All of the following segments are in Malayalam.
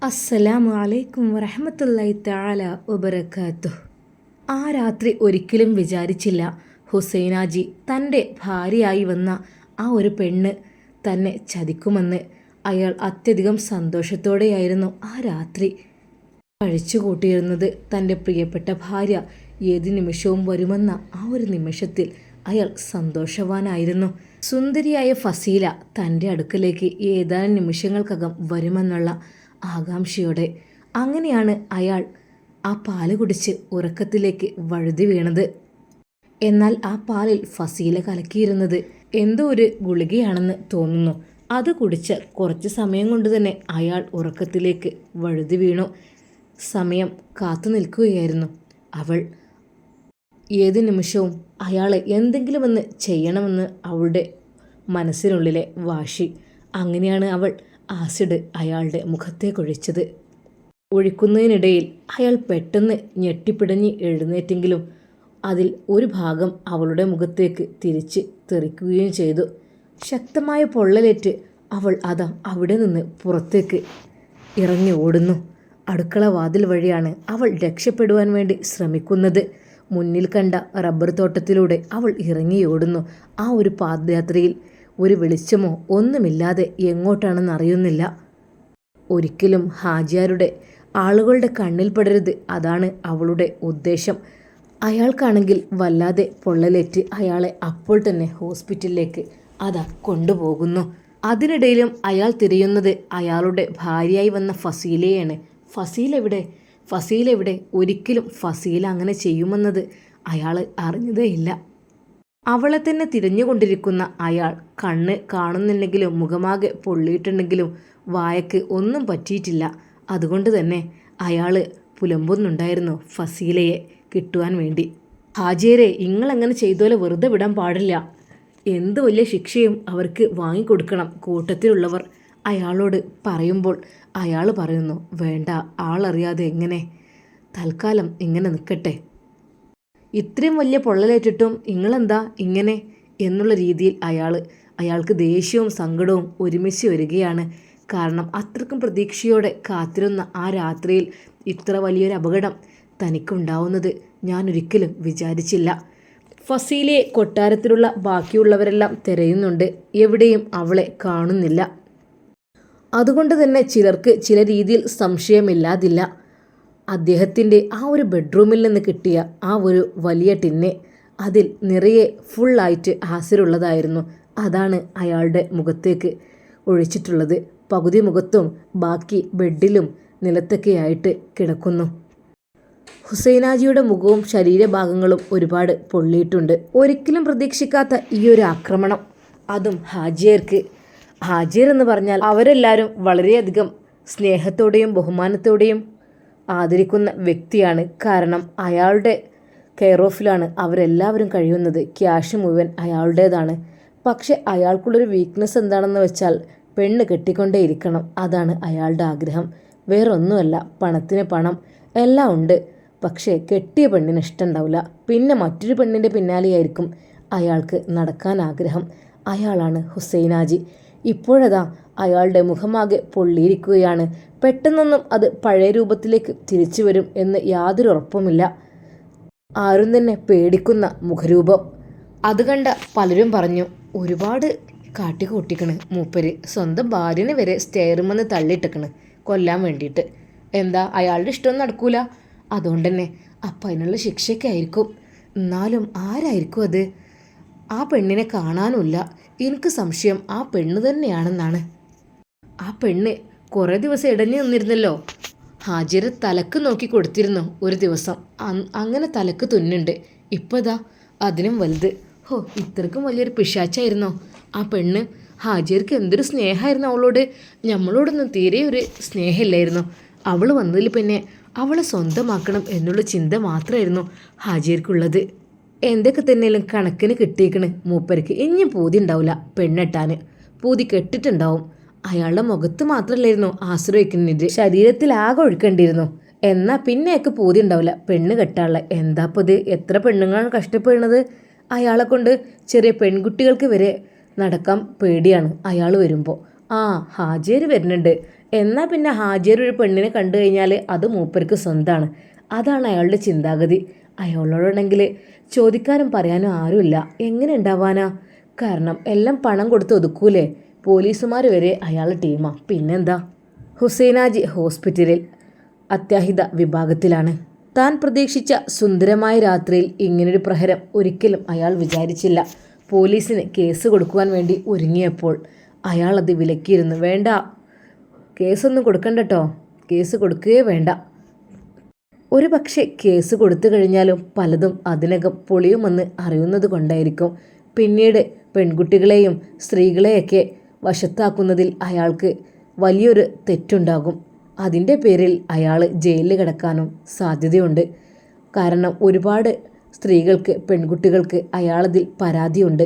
അസ്സലാമു അലൈക്കും വറഹ്മത്തുള്ളാഹി തആല വബറകാതുഹു. ആ രാത്രി ഒരിക്കലും വിചാരിച്ചില്ല ഹുസൈനാജി തൻ്റെ ഭാര്യയായി വന്ന ആ ഒരു പെണ്ണ് തന്നെ ചതിക്കുമെന്ന്. അയാൾ അത്യധികം സന്തോഷത്തോടെയായിരുന്നു ആ രാത്രി കഴിച്ചുകൂട്ടിയിരുന്നത്. തൻ്റെ പ്രിയപ്പെട്ട ഭാര്യ ഏത് നിമിഷവും വരുമെന്ന ആ ഒരു നിമിഷത്തിൽ അയാൾ സന്തോഷവാനായിരുന്നു. സുന്ദരിയായ ഫസീല തൻ്റെ അടുക്കലേക്ക് ഏതാനും നിമിഷങ്ങൾക്കകം വരുമെന്നുള്ള ആകാംക്ഷയോടെ. അങ്ങനെയാണ് അയാൾ ആ പാല് കുടിച്ച് ഉറക്കത്തിലേക്ക് വഴുതി വീണത്. എന്നാൽ ആ പാലിൽ ഫസീല കലക്കിയിരുന്നത് എന്തോ ഒരു ഗുളികയാണെന്ന് തോന്നുന്നു. അത് കുടിച്ച കുറച്ച് സമയം കൊണ്ട് തന്നെ അയാൾ ഉറക്കത്തിലേക്ക് വഴുതി വീണു. സമയം കാത്തു നിൽക്കുകയായിരുന്നു അവൾ. ഏത് നിമിഷവും അയാളെ എന്തെങ്കിലുമൊന്ന് ചെയ്യണമെന്ന് അവളുടെ മനസ്സിനുള്ളിലെ വാശി. അങ്ങനെയാണ് അവൾ ആസിഡ് അയാളുടെ മുഖത്തേക്കൊഴിച്ചത്. ഒഴിക്കുന്നതിനിടയിൽ അയാൾ പെട്ടെന്ന് ഞെട്ടിപ്പിടഞ്ഞ് എഴുന്നേറ്റെങ്കിലും അതിൽ ഒരു ഭാഗം അവളുടെ മുഖത്തേക്ക് തിരിച്ച് തെറിക്കുകയും ചെയ്തു. ശക്തമായ പൊള്ളലേറ്റ് അവൾ അവിടെ നിന്ന് പുറത്തേക്ക് ഇറങ്ങി ഓടുന്നു. അടുക്കള വാതിൽ വഴിയാണ് അവൾ രക്ഷപ്പെടുവാൻ വേണ്ടി ശ്രമിക്കുന്നത്. മുന്നിൽ കണ്ട റബ്ബർ തോട്ടത്തിലൂടെ അവൾ ഇറങ്ങി ഓടുന്നു. ആ ഒരു പാദയാത്രയിൽ ഒരു വെളിച്ചമോ ഒന്നുമില്ലാതെ എങ്ങോട്ടാണെന്ന് അറിയുന്നില്ല. ഒരിക്കലും ഹാജിയാരുടെ ആളുകളുടെ കണ്ണിൽ പെടരുത്, അതാണ് അവളുടെ ഉദ്ദേശം. അയാൾക്കാണെങ്കിൽ വല്ലാതെ പൊള്ളലേറ്റ് അയാളെ അപ്പോൾ തന്നെ ഹോസ്പിറ്റലിലേക്ക് കൊണ്ടുപോകുന്നു. അതിനിടയിലും അയാൾ തിരയുന്നത് അയാളുടെ ഭാര്യയായി വന്ന ഫസീലയാണ്. ഫസീല എവിടെ? ഒരിക്കലും ഫസീല അങ്ങനെ ചെയ്യുമെന്നത് അയാൾ അറിഞ്ഞതേയില്ല. അവളെ തന്നെ തിരഞ്ഞുകൊണ്ടിരിക്കുന്ന അയാൾ കണ്ണ് കാണുന്നുണ്ടെങ്കിലും മുഖമാകെ പൊള്ളിയിട്ടുണ്ടെങ്കിലും വായക്ക് ഒന്നും പറ്റിയിട്ടില്ല. അതുകൊണ്ട് തന്നെ അയാൾ പുലമ്പുന്നുണ്ടായിരുന്നു ഫസീലയെ കിട്ടുവാൻ വേണ്ടി. ഹാജിയരെ, ഇങ്ങളങ്ങനെ ചെയ്തോലെ വെറുതെ വിടാൻ പാടില്ല. എന്ത് വലിയ ശിക്ഷയും അവർക്ക് വാങ്ങിക്കൊടുക്കണം കൂട്ടത്തിലുള്ളവർ അയാളോട് പറയുമ്പോൾ അയാൾ പറയുന്നു, വേണ്ട, ആളറിയാതെ എങ്ങനെ, തൽക്കാലം ഇങ്ങനെ നിൽക്കട്ടെ. ഇത്രയും വലിയ പൊള്ളലേറ്റിട്ടും നിങ്ങളെന്താ ഇങ്ങനെ എന്നുള്ള രീതിയിൽ അയാൾക്ക് ദേഷ്യവും സങ്കടവും ഒരുമിച്ച് വരികയാണ്. കാരണം അത്രക്കും പ്രതീക്ഷയോടെ കാത്തിരുന്ന ആ രാത്രിയിൽ ഇത്ര വലിയൊരു അപകടം തനിക്കുണ്ടാവുന്നത് ഞാൻ ഒരിക്കലും വിചാരിച്ചില്ല. ഫസീലയെ കൊട്ടാരത്തിലുള്ള ബാക്കിയുള്ളവരെല്ലാം തിരയുന്നുണ്ട്. എവിടെയും അവളെ കാണുന്നില്ല. അതുകൊണ്ട് തന്നെ ചിലർക്ക് ചില രീതിയിൽ സംശയമില്ലാതില്ല. അദ്ദേഹത്തിൻ്റെ ആ ഒരു ബെഡ്റൂമിൽ നിന്ന് കിട്ടിയ ആ ഒരു വലിയ ടിന്ന്, അതിൽ നിറയെ ഫുള്ളായിട്ട് ആസിഡുള്ളതായിരുന്നു. അതാണ് അയാളുടെ മുഖത്തേക്ക് ഒഴിച്ചിട്ടുള്ളത്. പകുതി മുഖത്തും ബാക്കി ബെഡിലും നിലത്തൊക്കെയായിട്ട് കിടക്കുന്നു. ഹുസൈനാജിയുടെ മുഖവും ശരീരഭാഗങ്ങളും ഒരുപാട് പൊള്ളിയിട്ടുണ്ട്. ഒരിക്കലും പ്രതീക്ഷിക്കാത്ത ഈ ഒരു ആക്രമണം, അതും ഹാജിയർ എന്ന് പറഞ്ഞാൽ അവരെല്ലാവരും വളരെയധികം സ്നേഹത്തോടെയും ബഹുമാനത്തോടെയും ആദരിക്കുന്ന വ്യക്തിയാണ്. കാരണം അയാളുടെ കെയർ ഓഫിലാണ് അവരെല്ലാവരും കഴിയുന്നത്. ക്യാഷ് മുഴുവൻ അയാളുടേതാണ്. പക്ഷെ അയാൾക്കുള്ളൊരു വീക്ക്നെസ് എന്താണെന്ന് വെച്ചാൽ പെണ്ണ് കെട്ടിക്കൊണ്ടേ ഇരിക്കണം. അതാണ് അയാളുടെ ആഗ്രഹം. വേറൊന്നുമല്ല. പണത്തിന് പണം എല്ലാം ഉണ്ട്. പക്ഷേ കെട്ടിയ പെണ്ണിന് ഇഷ്ടമുണ്ടാവില്ല. പിന്നെ മറ്റൊരു പെണ്ണിൻ്റെ പിന്നാലെയായിരിക്കും അയാൾക്ക് നടക്കാൻ ആഗ്രഹം. അയാളാണ് ഹുസൈനാജി. ഇപ്പോഴതാ അയാളുടെ മുഖമാകെ പൊള്ളിയിരിക്കുകയാണ്. പെട്ടെന്നൊന്നും അത് പഴയ രൂപത്തിലേക്ക് തിരിച്ചു വരും എന്ന് യാതൊരു ഉറപ്പുമില്ല. ആരും തന്നെ പേടിക്കുന്ന മുഖരൂപം. അത് കണ്ട പലരും പറഞ്ഞു, ഒരുപാട് കാട്ടിക്കൂട്ടിക്കണ് മൂപ്പര്, സ്വന്തം ഭാര്യനെ വരെ സ്റ്റെയറുമെന്ന് തള്ളിയിട്ടേക്കണ് കൊല്ലാൻ വേണ്ടിയിട്ട്. എന്താ, അയാളുടെ ഇഷ്ടമൊന്നും നടക്കൂല. അതുകൊണ്ട് തന്നെ അപ്പം അതിനുള്ള ശിക്ഷയൊക്കെ ആയിരിക്കും. എന്നാലും ആരായിരിക്കും അത്? ആ പെണ്ണിനെ കാണാനുമില്ല. എനിക്ക് സംശയം ആ പെണ്ണ് തന്നെയാണെന്നാണ്. ആ പെണ്ണ് കുറേ ദിവസം ഇടഞ്ഞു നിന്നിരുന്നല്ലോ. ഹാജിയർ തലക്ക് നോക്കി കൊടുത്തിരുന്നു ഒരു ദിവസം. അങ്ങനെ തലക്ക് തുന്നുണ്ട്. ഇപ്പോഴാ അതിനും വലുത്. ഇത്രക്കും വലിയൊരു പിശാച്ചായിരുന്നോ ആ പെണ്ണ്? ഹാജിയർക്ക് എന്തൊരു സ്നേഹമായിരുന്നു അവളോട്. നമ്മളോടൊന്നും തീരെ ഒരു സ്നേഹമില്ലായിരുന്നു. അവൾ വന്നതിൽ പിന്നെ അവളെ സ്വന്തമാക്കണം എന്നുള്ള ചിന്ത മാത്രമായിരുന്നു ഹാജിയർക്കുള്ളത്. എന്തൊക്കെ തന്നെയാലും കണക്കിന് കിട്ടിയേക്കണ് മൂപ്പർക്ക്. ഇനിയും പൂതി ഉണ്ടാവില്ല പെണ്ണെട്ടാൻ. പൂതി കെട്ടിട്ടുണ്ടാവും. അയാളുടെ മുഖത്ത് മാത്രമല്ലായിരുന്നു ആശ്രയിക്കുന്നത്, ശരീരത്തിൽ ആകെ ഒഴുക്കേണ്ടിയിരുന്നു. എന്നാൽ പിന്നെയൊക്കെ പൂതി ഉണ്ടാവില്ല പെണ്ണ് കെട്ടാനുള്ള. എന്താപ്പത്, എത്ര പെണ്ണുങ്ങളാണ് കഷ്ടപ്പെടുന്നത്. അയാളെ കൊണ്ട് ചെറിയ പെൺകുട്ടികൾക്ക് വരെ നടക്കാൻ പേടിയാണ് അയാൾ വരുമ്പോൾ. ഹാജിയർ വരുന്നുണ്ട് എന്നാൽ പിന്നെ ഹാജിയർ ഒരു പെണ്ണിനെ കണ്ടു കഴിഞ്ഞാൽ അത് മൂപ്പർക്ക് സ്വന്തമാണ്. അതാണ് അയാളുടെ ചിന്താഗതി. അയാളോടാണെങ്കിൽ ചോദിക്കാനും പറയാനും ആരുമില്ല. എങ്ങനെ ഉണ്ടാവാനാ? കാരണം എല്ലാം പണം കൊടുത്ത് ഒതുക്കൂലേ? പോലീസുമാർ വരെ അയാളുടെ ടീമാണ്. പിന്നെന്താ? ഹുസൈനാജി ഹോസ്പിറ്റലിൽ അത്യാഹിത വിഭാഗത്തിലാണ്. താൻ പ്രതീക്ഷിച്ച സുന്ദരമായ രാത്രിയിൽ ഇങ്ങനൊരു പ്രഹരം ഒരിക്കലും അയാൾ വിചാരിച്ചില്ല. പോലീസിന് കേസ് കൊടുക്കുവാൻ വേണ്ടി ഒരുങ്ങിയപ്പോൾ അയാളത് വിലക്കിയിരുന്നു. വേണ്ട, കേസൊന്നും കൊടുക്കണ്ടട്ടോ, കേസ് കൊടുക്കുകയേ വേണ്ട. ഒരു പക്ഷേ കേസ് കൊടുത്തു കഴിഞ്ഞാലും പലതും അതിനകം പൊളിയുമെന്ന് അറിയുന്നത് കൊണ്ടായിരിക്കും പിന്നീട് പെൺകുട്ടികളെയും സ്ത്രീകളെയൊക്കെ വശത്താക്കുന്നതിൽ അയാൾക്ക് വലിയൊരു തെറ്റുണ്ടാകും. അതിൻ്റെ പേരിൽ അയാൾ ജയിലിൽ കിടക്കാനും സാധ്യതയുണ്ട്. കാരണം ഒരുപാട് സ്ത്രീകൾക്ക്, പെൺകുട്ടികൾക്ക് അയാളതിൽ പരാതിയുണ്ട്.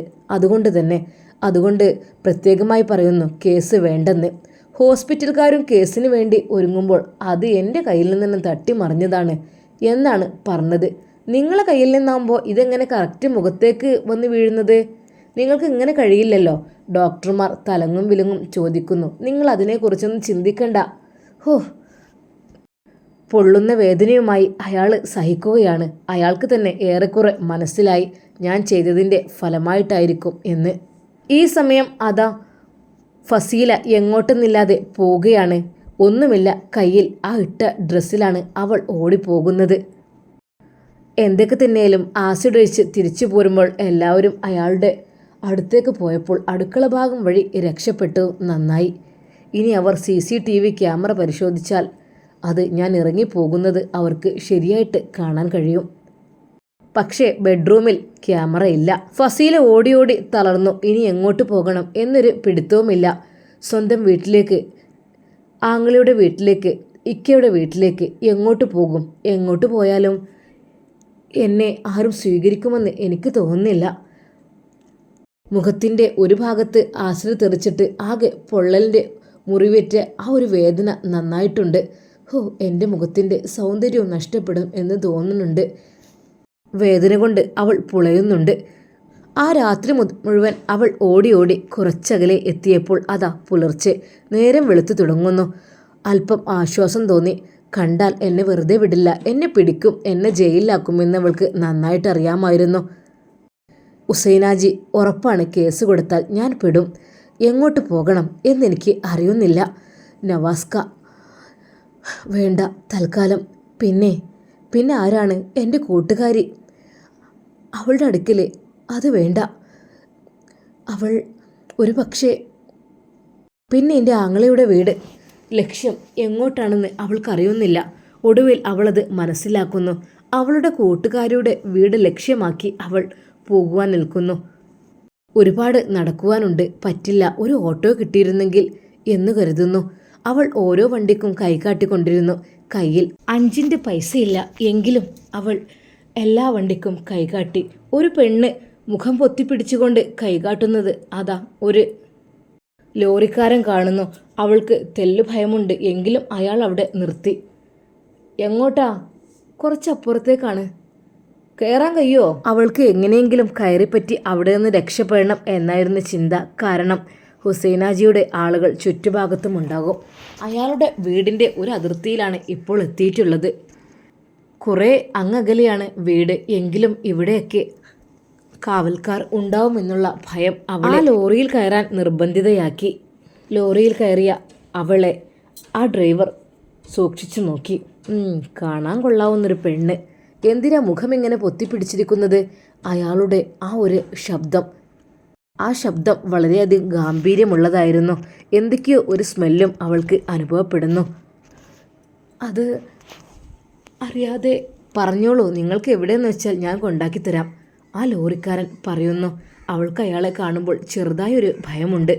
അതുകൊണ്ട് പ്രത്യേകമായി പറയുന്നു, കേസ് വേണ്ടെന്ന്. ഹോസ്പിറ്റൽക്കാരും കേസിന് വേണ്ടി ഒരുങ്ങുമ്പോൾ അത് എൻ്റെ കയ്യിൽ നിന്ന് തട്ടിമറിഞ്ഞതാണ് എന്നാണ് പറഞ്ഞത്. നിങ്ങളെ കയ്യിൽ നിന്നാകുമ്പോൾ ഇതെങ്ങനെ കറക്റ്റ് മുഖത്തേക്ക് വന്ന് വീഴുന്നത്? നിങ്ങൾക്ക് ഇങ്ങനെ കഴിയില്ലല്ലോ. ഡോക്ടർമാർ തലങ്ങും വിലങ്ങും ചോദിക്കുന്നു. നിങ്ങൾ അതിനെക്കുറിച്ചൊന്നും ചിന്തിക്കണ്ട. ഹോ, പൊള്ളുന്ന വേദനയുമായി അയാൾ സഹിക്കുകയാണ്. അയാൾക്ക് തന്നെ ഏറെക്കുറെ മനസ്സിലായി ഞാൻ ചെയ്തതിൻ്റെ ഫലമായിട്ടായിരിക്കും എന്ന്. ഈ സമയം അതാ ഫസീല എങ്ങോട്ടെന്നില്ലാതെ പോവുകയാണ്. ഒന്നുമില്ല കയ്യിൽ, ആ ഇട്ട ഡ്രസ്സിലാണ് അവൾ ഓടിപ്പോകുന്നത്. എന്തൊക്കെ തന്നെയാലും ആസിഡ് ഒഴിച്ച് തിരിച്ചു പോരുമ്പോൾ എല്ലാവരും അയാളുടെ അടുത്തേക്ക് പോയപ്പോൾ അടുക്കള ഭാഗം വഴി രക്ഷപ്പെട്ടു. നന്നായി. ഇനി അവർ CCTV ക്യാമറ പരിശോധിച്ചാൽ അത് ഞാൻ ഇറങ്ങിപ്പോകുന്നത് അവർക്ക് ശരിയായിട്ട് കാണാൻ കഴിയും. പക്ഷേ ബെഡ്റൂമിൽ ക്യാമറ ഇല്ല. ഫസീല ഓടി ഓടി തളർന്നു. ഇനി എങ്ങോട്ട് പോകണം എന്നൊരു പിടുത്തവുമില്ല. സ്വന്തം വീട്ടിലേക്ക്, ആങ്ങളുടെ വീട്ടിലേക്ക്, ഇക്കയുടെ വീട്ടിലേക്ക് എങ്ങോട്ട് പോകും? എങ്ങോട്ട് പോയാലും എന്നെ ആരും സ്വീകരിക്കുമെന്ന് എനിക്ക് തോന്നുന്നില്ല. മുഖത്തിൻ്റെ ഒരു ഭാഗത്ത് ആസിഡ് തെറിച്ചിട്ട് ആകെ പൊള്ളലിൻ്റെ മുറിവേറ്റ ആ ഒരു വേദന നന്നായിട്ടുണ്ട്. ഹോ, എൻ്റെ മുഖത്തിൻ്റെ സൗന്ദര്യവും നഷ്ടപ്പെടും എന്ന് തോന്നുന്നുണ്ട്. വേദന കൊണ്ട് അവൾ പുളയുന്നുണ്ട്. ആ രാത്രി മുഴുവൻ അവൾ ഓടി ഓടി കുറച്ചകലെ എത്തിയപ്പോൾ അതാ പുലർച്ചെ നേരം വെളുത്തു തുടങ്ങുന്നു. അല്പം ആശ്വാസം തോന്നി. കണ്ടാൽ എന്നെ വെറുതെ വിടില്ല, എന്നെ പിടിക്കും, എന്നെ ജയിലിലാക്കുമെന്നവൾക്ക് നന്നായിട്ട് അറിയാമായിരുന്നു. ഹുസൈനാജി ഉറപ്പാണ്, കേസ് കൊടുത്താൽ ഞാൻ പെടും. എങ്ങോട്ട് പോകണം എന്നെനിക്ക് അറിയുന്നില്ല. നവാസ്ക വേണ്ട തൽക്കാലം. പിന്നെ ആരാണ്? എൻ്റെ കൂട്ടുകാരി, അവളുടെ അടുക്കൽ അത് വേണ്ട. അവൾ ഒരു പക്ഷേ പിന്നെ എൻ്റെ ആങ്ങളയുടെ വീട്. ലക്ഷ്യം എങ്ങോട്ടാണെന്ന് അവൾക്കറിയുന്നില്ല. ഒടുവിൽ അവളത് മനസ്സിലാക്കുന്നു. അവളുടെ കൂട്ടുകാരിയുടെ വീട് ലക്ഷ്യമാക്കി അവൾ പോകുവാൻ നിൽക്കുന്നു. ഒരുപാട് നടക്കുവാനുണ്ട്, പറ്റില്ല. ഒരു ഓട്ടോ കിട്ടിയിരുന്നെങ്കിൽ എന്ന് കരുതുന്നു. അവൾ ഓരോ വണ്ടിക്കും കൈകാട്ടിക്കൊണ്ടിരുന്നു. കയ്യിൽ 5 പൈസയില്ല എങ്കിലും അവൾ എല്ലാ വണ്ടിക്കും കൈകാട്ടി. ഒരു പെണ്ണ് മുഖം പൊത്തിപ്പിടിച്ചുകൊണ്ട് കൈകാട്ടുന്നത് അതാ ഒരു ലോറിക്കാരൻ കാണുന്നു. അവൾക്ക് തെല്ലു ഭയമുണ്ട് എങ്കിലും അയാൾ അവിടെ നിർത്തി. എങ്ങോട്ടാ? കുറച്ചപ്പുറത്തേക്കാണ്. കയറാൻ കഴിയോ? അവൾക്ക് എങ്ങനെയെങ്കിലും കയറിപ്പറ്റി അവിടെ നിന്ന് രക്ഷപ്പെടണം എന്നായിരുന്നു ചിന്ത. കാരണം ഹുസൈനാജിയുടെ ആളുകൾ ചുറ്റുഭാഗത്തും ഉണ്ടാകും. അയാളുടെ വീടിൻ്റെ ഒരു അതിർത്തിയിലാണ് ഇപ്പോൾ എത്തിയിട്ടുള്ളത്. കുറേ അങ്ങകലെയാണ് വീട് എങ്കിലും ഇവിടെയൊക്കെ കാവൽക്കാർ ഉണ്ടാവുമെന്നുള്ള ഭയം അവളെ ലോറിയിൽ കയറാൻ നിർബന്ധിതയാക്കി. ലോറിയിൽ കയറിയ അവളെ ആ ഡ്രൈവർ സൂക്ഷിച്ചു നോക്കി. കാണാൻ കൊള്ളാവുന്നൊരു പെണ്ണ്. എന്തിനാ മുഖം ഇങ്ങനെ പൊത്തിപ്പിടിച്ചിരിക്കുന്നത്? അയാളുടെ ആ ഒരു ശബ്ദം, ആ ശബ്ദം വളരെയധികം ഗാംഭീര്യമുള്ളതായിരുന്നു. എന്തൊക്കെയോ ഒരു സ്മെല്ലും അവൾക്ക് അനുഭവപ്പെടുന്നു. അത് അറിയാതെ പറഞ്ഞോളൂ, നിങ്ങൾക്ക് എവിടെയെന്ന് വെച്ചാൽ ഞാൻ കൊണ്ടാക്കി തരാം, ആ ലോറിക്കാരൻ പറയുന്നു. അവൾക്ക് അയാളെ കാണുമ്പോൾ ചെറുതായൊരു ഭയമുണ്ട്.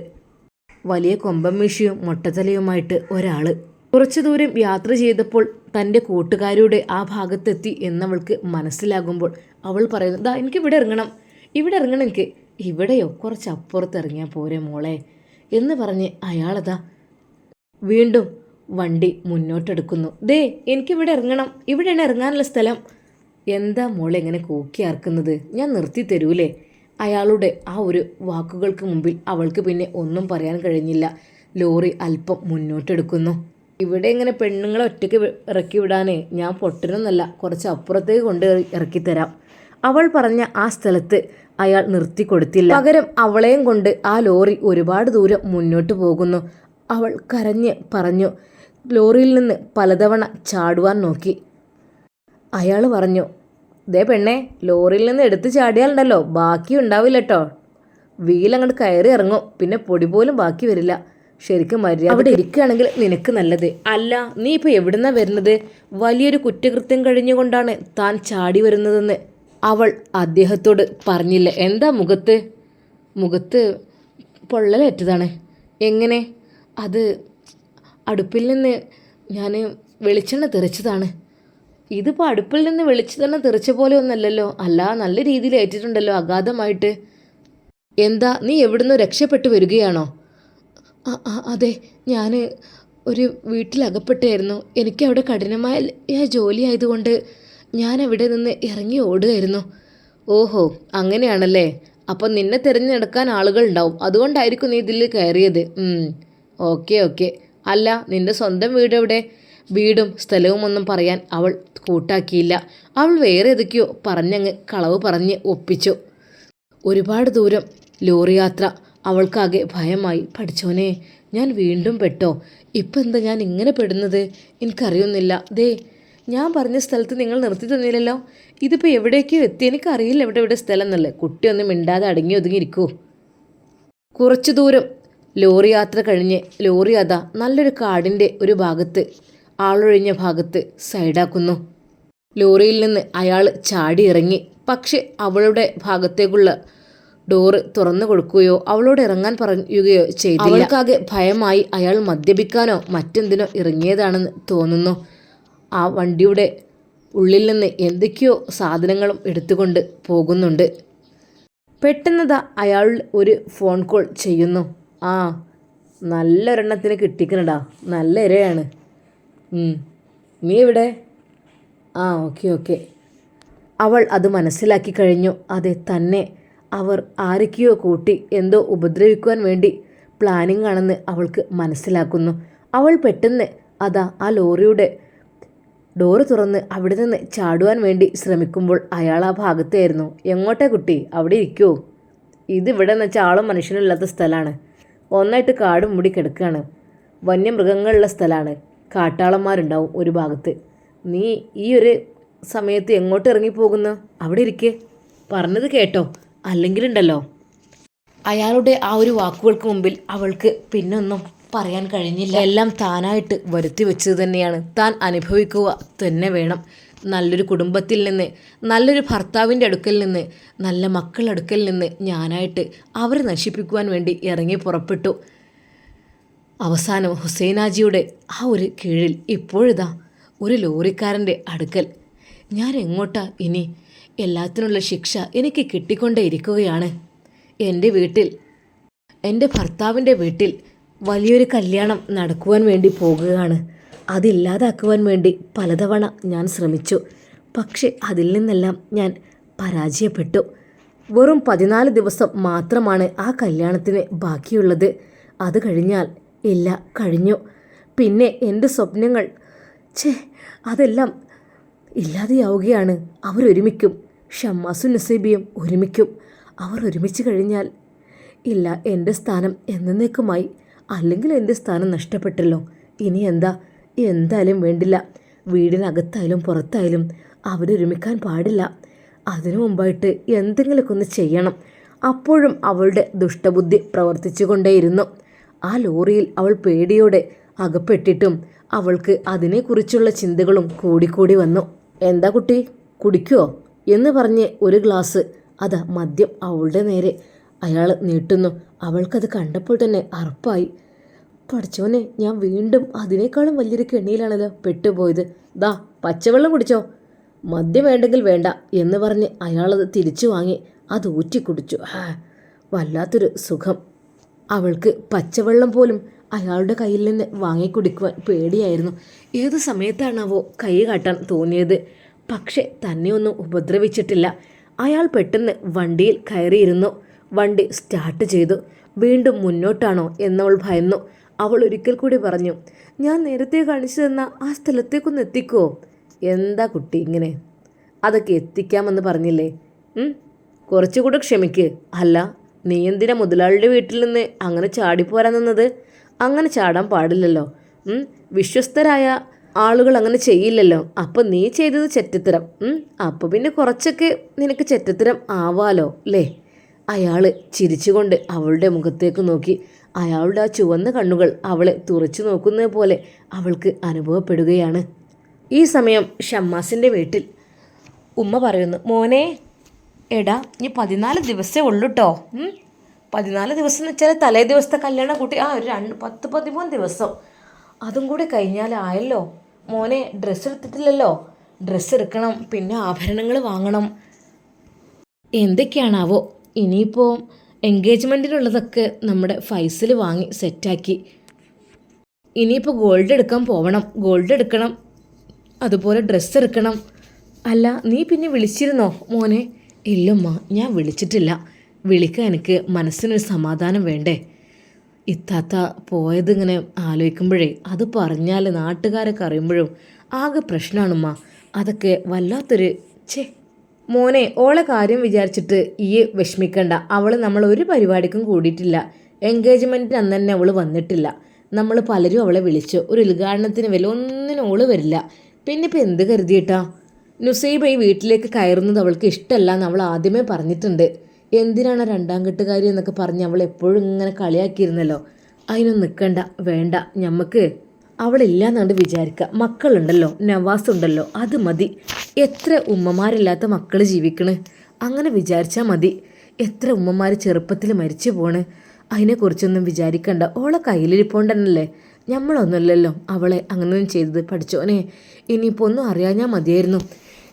വലിയ കൊമ്പൻ മീശയും മൊട്ടത്തലയുമായിട്ട് ഒരാൾ. കുറച്ചു ദൂരം യാത്ര ചെയ്തപ്പോൾ തൻ്റെ കൂട്ടുകാരുടെ ആ ഭാഗത്തെത്തി എന്നവൾക്ക് മനസ്സിലാകുമ്പോൾ അവൾ പറയുന്നു, ദാ എനിക്ക് ഇവിടെ ഇറങ്ങണം എനിക്ക്. ഇവിടെയോ? കുറച്ച് അപ്പുറത്ത് ഇറങ്ങിയാൽ പോരെ മോളെ എന്ന് പറഞ്ഞ് അയാളതാ വീണ്ടും വണ്ടി മുന്നോട്ടെടുക്കുന്നു. ദേ എനിക്കിവിടെ ഇറങ്ങണം, ഇവിടെയാണ് ഇറങ്ങാനുള്ള സ്ഥലം. എന്താ മോളെ ഇങ്ങനെ കൂക്കിയാർക്കുന്നത്? ഞാൻ നിർത്തി തരൂലേ? അയാളുടെ ആ ഒരു വാക്കുകൾക്ക് മുമ്പിൽ അവൾക്ക് പിന്നെ ഒന്നും പറയാൻ കഴിഞ്ഞില്ല. ലോറി അല്പം മുന്നോട്ടെടുക്കുന്നു. ഇവിടെ ഇങ്ങനെ പെണ്ണുങ്ങളെ ഒറ്റയ്ക്ക് ഇറക്കി വിടാനേ ഞാൻ പൊട്ടനൊന്നല്ല, കുറച്ച് അപ്പുറത്തേക്ക് കൊണ്ട് ഇറക്കിത്തരാം. അവൾ പറഞ്ഞ ആ സ്ഥലത്ത് അയാൾ നിർത്തിക്കൊടുത്തില്ല. പകരം അവളെയും കൊണ്ട് ആ ലോറി ഒരുപാട് ദൂരം മുന്നോട്ട് പോകുന്നു. അവൾ കരഞ്ഞ് പറഞ്ഞു. ലോറിയിൽ നിന്ന് പലതവണ ചാടുവാൻ നോക്കി. അയാൾ പറഞ്ഞു, ദേ പെണ്ണേ, ലോറിയിൽ നിന്ന് എടുത്ത് ചാടിയാലുണ്ടല്ലോ ബാക്കി ഉണ്ടാവില്ല കേട്ടോ. വീലങ്ങോട്ട് കയറി ഇറങ്ങും, പിന്നെ പൊടി പോലും ബാക്കി വരില്ല. ശരിക്കും മര്യാദ അവിടെ ഇരിക്കുകയാണെങ്കിൽ നിനക്ക് നല്ലത്. അല്ല, നീ ഇപ്പോൾ എവിടുന്നാ വരുന്നത്? വലിയൊരു കുറ്റകൃത്യം കഴിഞ്ഞുകൊണ്ടാണ് താൻ ചാടി വരുന്നതെന്ന് അവൾ അദ്ദേഹത്തോട് പറഞ്ഞില്ല. എന്താ മുഖത്ത് പൊള്ളലേറ്റതാണ്. എങ്ങനെ? അത് അടുപ്പിൽ നിന്ന് ഞാൻ വെളിച്ചെണ്ണ തെറിച്ചതാണ്. ഇതിപ്പോൾ അടുപ്പിൽ നിന്ന് വെളിച്ചെണ്ണ തെറിച്ച പോലെ ഒന്നല്ലല്ലോ. അല്ല, നല്ല രീതിയിൽ ഏറ്റിട്ടുണ്ടല്ലോ, അഗാധമായിട്ട്. എന്താ, നീ എവിടുന്ന് രക്ഷപ്പെട്ടു വരികയാണോ? അതെ, ഞാൻ ഒരു വീട്ടിലകപ്പെട്ടായിരുന്നു. എനിക്കവിടെ കഠിനമായ ജോലി ആയതുകൊണ്ട് ഞാൻ അവിടെ നിന്ന് ഇറങ്ങി ഓടുകയായിരുന്നു. ഓഹോ, അങ്ങനെയാണല്ലേ. അപ്പം നിന്നെ തിരഞ്ഞെടുക്കാൻ ആളുകളുണ്ടാവും, അതുകൊണ്ടായിരിക്കും നീ ഇതിൽ കയറിയത്. ഓക്കെ. അല്ല, നിന്റെ സ്വന്തം വീട് എവിടെ? വീടും സ്ഥലവും ഒന്നും പറയാൻ അവൾ കൂട്ടാക്കിയില്ല. അവൾ വേറെ ഏതൊക്കെയോ പറഞ്ഞങ്ങ് കളവ് പറഞ്ഞ് ഒപ്പിച്ചു. ഒരുപാട് ദൂരം ലോറി യാത്ര. അവൾക്കാകെ ഭയമായി. പഠിച്ചോനെ, ഞാൻ വീണ്ടും പെട്ടോ? ഇപ്പം എന്താ ഞാൻ ഇങ്ങനെ പെടുന്നത്? എനിക്കറിയുന്നില്ല. ദേ, ഞാൻ പറഞ്ഞ സ്ഥലത്ത് നിങ്ങൾ നിർത്തി തന്നില്ലല്ലോ. ഇതിപ്പോൾ എവിടേക്കോ എത്തി. എനിക്കറിയില്ല എവിടെ സ്ഥലം എന്നല്ലേ. കുട്ടിയൊന്നും മിണ്ടാതെ അടങ്ങി ഒതുങ്ങിയിരിക്കൂ. കുറച്ചു ദൂരം ലോറി യാത്ര കഴിഞ്ഞ് ലോറി അതാ നല്ലൊരു കാടിൻ്റെ ഒരു ഭാഗത്ത്, ആളൊഴിഞ്ഞ ഭാഗത്ത് സൈഡാക്കുന്നു. ലോറിയിൽ നിന്ന് അയാൾ ചാടി ഇറങ്ങി. പക്ഷെ അവളുടെ ഭാഗത്തേക്കുള്ള ഡോറ് തുറന്നു കൊടുക്കുകയോ അവളോട് ഇറങ്ങാൻ പറയുകയോ ചെയ്തില്ല. അവൾക്കാകെ ഭയമായി. അയാൾ മദ്യപിക്കാനോ മറ്റെന്തിനോ ഇറങ്ങിയതാണെന്ന് തോന്നുന്നു. ആ വണ്ടിയുടെ ഉള്ളിൽ നിന്ന് എന്തൊക്കെയോ സാധനങ്ങളും എടുത്തുകൊണ്ട് പോകുന്നുണ്ട്. പെട്ടെന്നതാ അയാൾ ഒരു ഫോൺ കോൾ ചെയ്യുന്നു. ആ, നല്ലൊരെണ്ണത്തിന് കിട്ടിക്കണടാ, നല്ല ഇരയാണ്. നീ എവിടെ? ആ, ഓക്കെ. അവൾ അത് മനസ്സിലാക്കി കഴിഞ്ഞു. അതെ, തന്നെ അവർ ആരൊക്കെയോ കൂട്ടി എന്തോ ഉപദ്രവിക്കുവാൻ വേണ്ടി പ്ലാനിങ് ആണെന്ന് അവൾക്ക് മനസ്സിലാക്കുന്നു. അവൾ പെട്ടെന്ന് അതാ ആ ലോറിയുടെ ഡോറ് തുറന്ന് അവിടെ നിന്ന് ചാടുവാൻ വേണ്ടി ശ്രമിക്കുമ്പോൾ അയാൾ ആ ഭാഗത്തായിരുന്നു. എങ്ങോട്ടാ കുട്ടി? അവിടെ ഇരിക്കുമോ? ഇതിവിടെ എന്ന് വെച്ചാൽ ആളും മനുഷ്യനും ഇല്ലാത്ത സ്ഥലമാണ്. ഒന്നായിട്ട് കാടും മൂടി കിടക്കുകയാണ്. വന്യമൃഗങ്ങളുള്ള സ്ഥലമാണ്. കാട്ടാളന്മാരുണ്ടാവും ഒരു ഭാഗത്ത്. നീ ഈ ഒരു സമയത്ത് എങ്ങോട്ട് ഇറങ്ങിപ്പോകുന്നു? അവിടെ ഇരിക്കേ. പറഞ്ഞത് കേട്ടോ, അല്ലെങ്കിലുണ്ടല്ലോ. അയാളുടെ ആ ഒരു വാക്കുകൾക്ക് മുമ്പിൽ അവൾക്ക് പിന്നൊന്നും പറയാൻ കഴിഞ്ഞില്ല. എല്ലാം താനായിട്ട് വരുത്തി വെച്ചത് തന്നെയാണ്. താൻ അനുഭവിക്കുക തന്നെ വേണം. നല്ലൊരു കുടുംബത്തിൽ നിന്ന്, നല്ലൊരു ഭർത്താവിൻ്റെ അടുക്കൽ നിന്ന്, നല്ല മക്കളുടെ അടുക്കൽ നിന്ന് ഞാനായിട്ട് അവരെ നശിപ്പിക്കുവാൻ വേണ്ടി ഇറങ്ങി പുറപ്പെട്ടു. അവസാനം ഹുസൈനാജിയുടെ ആ ഒരു കീഴിൽ ഇപ്പോഴിതാ ഒരു ലോറിക്കാരൻ്റെ അടുക്കൽ. ഞാൻ എങ്ങോട്ടാ ഇനി? എല്ലാത്തിനുള്ള ശിക്ഷ എനിക്ക് കിട്ടിക്കൊണ്ടേ ഇരിക്കുകയാണ്. എൻ്റെ വീട്ടിൽ, എൻ്റെ ഭർത്താവിൻ്റെ വീട്ടിൽ വലിയൊരു കല്യാണം നടക്കുവാൻ വേണ്ടി പോകുകയാണ്. അതില്ലാതാക്കുവാൻ വേണ്ടി പലതവണ ഞാൻ ശ്രമിച്ചു. പക്ഷെ അതിൽ നിന്നെല്ലാം ഞാൻ പരാജയപ്പെട്ടു. വെറും 14 ദിവസം മാത്രമാണ് ആ കല്യാണത്തിന് ബാക്കിയുള്ളത്. അത് കഴിഞ്ഞാൽ ഇല്ല, കഴിഞ്ഞു. പിന്നെ എൻ്റെ സ്വപ്നങ്ങൾ അതെല്ലാം ഇല്ലാതെയാവുകയാണ്. അവരൊരുമിക്കും. ഷമ്മാസും നസീബിയും ഒരുമിക്കും. അവർ ഒരുമിച്ച് കഴിഞ്ഞാൽ ഇല്ല, എൻ്റെ സ്ഥാനം എന്നേക്കുമായി. അല്ലെങ്കിൽ എൻ്റെ സ്ഥാനം നഷ്ടപ്പെട്ടല്ലോ. ഇനി എന്തായാലും വേണ്ടില്ല. വീടിനകത്തായാലും പുറത്തായാലും അവരൊരുമിക്കാൻ പാടില്ല. അതിനു മുമ്പായിട്ട് എന്തെങ്കിലുമൊക്കെ ഒന്ന് ചെയ്യണം. അപ്പോഴും അവളുടെ ദുഷ്ടബുദ്ധി പ്രവർത്തിച്ചു കൊണ്ടേയിരുന്നു. ആ ലോറിയിൽ അവൾ പേടിയോടെ അകപ്പെട്ടിട്ടും അവൾക്ക് അതിനെക്കുറിച്ചുള്ള ചിന്തകളും കൂടിക്കൂടി വന്നു. എന്താ കുട്ടി, കുടിക്കുമോ എന്ന് പറഞ്ഞ് ഒരു ഗ്ലാസ് അതാ മദ്യം അവളുടെ നേരെ അയാൾ നീട്ടുന്നു. അവൾക്കത് കണ്ടപ്പോൾ തന്നെ അറപ്പായി. പഠിച്ചോനെ, ഞാൻ വീണ്ടും അതിനേക്കാളും വലിയൊരു കെണിയിലാണല്ലോ പെട്ടുപോയത്. ദാ പച്ചവെള്ളം കുടിച്ചോ. മദ്യം വേണ്ടെങ്കിൽ വേണ്ട എന്ന് പറഞ്ഞ് അയാളത് തിരിച്ചു വാങ്ങി അത് ഊറ്റി കുടിച്ചു. വല്ലാത്തൊരു സുഖം. അവൾക്ക് പച്ചവെള്ളം പോലും അയാളുടെ കയ്യിൽ നിന്ന് വാങ്ങിക്കുടിക്കുവാൻ പേടിയായിരുന്നു. ഏത് സമയത്താണാവോ കൈ കാട്ടാൻ തോന്നിയത്. പക്ഷെ തന്നെ ഒന്നും ഉപദ്രവിച്ചിട്ടില്ല. അയാൾ പെട്ടെന്ന് വണ്ടിയിൽ കയറിയിരുന്നു. വണ്ടി സ്റ്റാർട്ട് ചെയ്തു. വീണ്ടും മുന്നോട്ടാണോ എന്നവൾ ഭയന്നു. അവൾ ഒരിക്കൽ കൂടി പറഞ്ഞു, ഞാൻ നേരത്തെ കാണിച്ചു തന്ന ആ സ്ഥലത്തേക്കൊന്ന് എത്തിക്കോ. എന്താ കുട്ടി ഇങ്ങനെ? അതൊക്കെ എത്തിക്കാമെന്ന് പറഞ്ഞില്ലേ? കുറച്ചുകൂടെ ക്ഷമിക്ക്. അല്ല, നീ എന്തിനാ മുതലാളിയുടെ വീട്ടിൽ നിന്ന് അങ്ങനെ ചാടിപ്പോരാൻ നിന്നത്? അങ്ങനെ ചാടാൻ പാടില്ലല്ലോ. വിശ്വസ്തരായ ആളുകൾ അങ്ങനെ ചെയ്യില്ലല്ലോ. അപ്പം നീ ചെയ്തത് ചെറ്റത്തരം. അപ്പോൾ പിന്നെ കുറച്ചൊക്കെ നിനക്ക് ചെറ്റത്തരം ആവാലോ അല്ലേ? അയാൾ ചിരിച്ചുകൊണ്ട് അവളുടെ മുഖത്തേക്ക് നോക്കി. അയാളുടെ ആ ചുവന്ന കണ്ണുകൾ അവളെ തുറച്ചു നോക്കുന്നത് പോലെ അവൾക്ക് അനുഭവപ്പെടുകയാണ്. ഈ സമയം ഷമ്മാസിൻ്റെ വീട്ടിൽ ഉമ്മ പറയുന്നു, മോനെ, എടാ നീ 14 ദിവസമേ ഉള്ളൂ കേട്ടോ. 14 ദിവസം എന്ന് വെച്ചാൽ തലേ ദിവസത്തെ കല്യാണം കൂട്ടി ഒരു 10-13 ദിവസം അതും കൂടി കഴിഞ്ഞാലായല്ലോ. മോനെ, ഡ്രസ്സ് എടുത്തിട്ടില്ലല്ലോ. ഡ്രസ്സ് എടുക്കണം, പിന്നെ ആഭരണങ്ങൾ വാങ്ങണം. എന്തൊക്കെയാണാവോ. ഇനിയിപ്പോൾ എൻഗേജ്മെൻറ്റിനുള്ളതൊക്കെ നമ്മുടെ ഫൈസൽ വാങ്ങി സെറ്റാക്കി. ഇനിയിപ്പോൾ ഗോൾഡ് എടുക്കാൻ പോവണം. ഗോൾഡ് എടുക്കണം, അതുപോലെ ഡ്രസ്സ് എടുക്കണം. അല്ല, നീ പിന്നെ വിളിച്ചിരുന്നോ മോനെ? ഇല്ലമ്മ, ഞാൻ വിളിച്ചിട്ടില്ല. വിളിക്കാൻ എനിക്ക് മനസ്സിനൊരു സമാധാനം വേണ്ടേ? ഇത്താത്ത പോയതിങ്ങനെ ആലോചിക്കുമ്പോഴേ അത് പറഞ്ഞാൽ നാട്ടുകാരൊക്കെ അറിയുമ്പോഴും ആകെ പ്രശ്നമാണുമ്മ. അതൊക്കെ വല്ലാത്തൊരു മോനെ, ഓളെ കാര്യം വിചാരിച്ചിട്ട് ഈ വിഷമിക്കണ്ട. അവൾ നമ്മൾ ഒരു പരിപാടിക്കും കൂടിയിട്ടില്ല. എൻഗേജ്മെൻറ്റിന് അന്ന് തന്നെ അവൾ വന്നിട്ടില്ല. നമ്മൾ പലരും അവളെ വിളിച്ചു. ഒരു ഉദ്ഘാടനത്തിന് വല്ല ഒന്നിനും ഓള് വരില്ല. പിന്നെ ഇപ്പം എന്ത് കരുതിയിട്ടാ? നുസൈബ ഈ വീട്ടിലേക്ക് കയറുന്നത് അവൾക്ക് ഇഷ്ടമല്ല എന്ന് അവൾ ആദ്യമേ പറഞ്ഞിട്ടുണ്ട്. എന്തിനാണ് രണ്ടാം കെട്ടുകാരി എന്നൊക്കെ പറഞ്ഞ് അവൾ എപ്പോഴും ഇങ്ങനെ കളിയാക്കിയിരുന്നല്ലോ. അതിനൊന്നും നിൽക്കണ്ട, വേണ്ട. ഞമ്മക്ക് അവളില്ല എന്നുകൊണ്ട് വിചാരിക്കുക. മക്കളുണ്ടല്ലോ, നവാസ് ഉണ്ടല്ലോ, അത് മതി. എത്ര ഉമ്മമാരില്ലാത്ത മക്കൾ ജീവിക്കണ്, അങ്ങനെ വിചാരിച്ചാൽ മതി. എത്ര ഉമ്മമാർ ചെറുപ്പത്തിൽ മരിച്ചു പോണ്. അതിനെക്കുറിച്ചൊന്നും വിചാരിക്കണ്ട. ഓളെ കയ്യിലിരിപ്പോണ്ടല്ലേ. നമ്മളൊന്നുമല്ലല്ലോ അവളെ അങ്ങനെയൊന്നും ചെയ്തത്. പഠിച്ചോനെ, ഇനിയിപ്പോൾ ഒന്നും അറിയാഞ്ഞാൽ മതിയായിരുന്നു.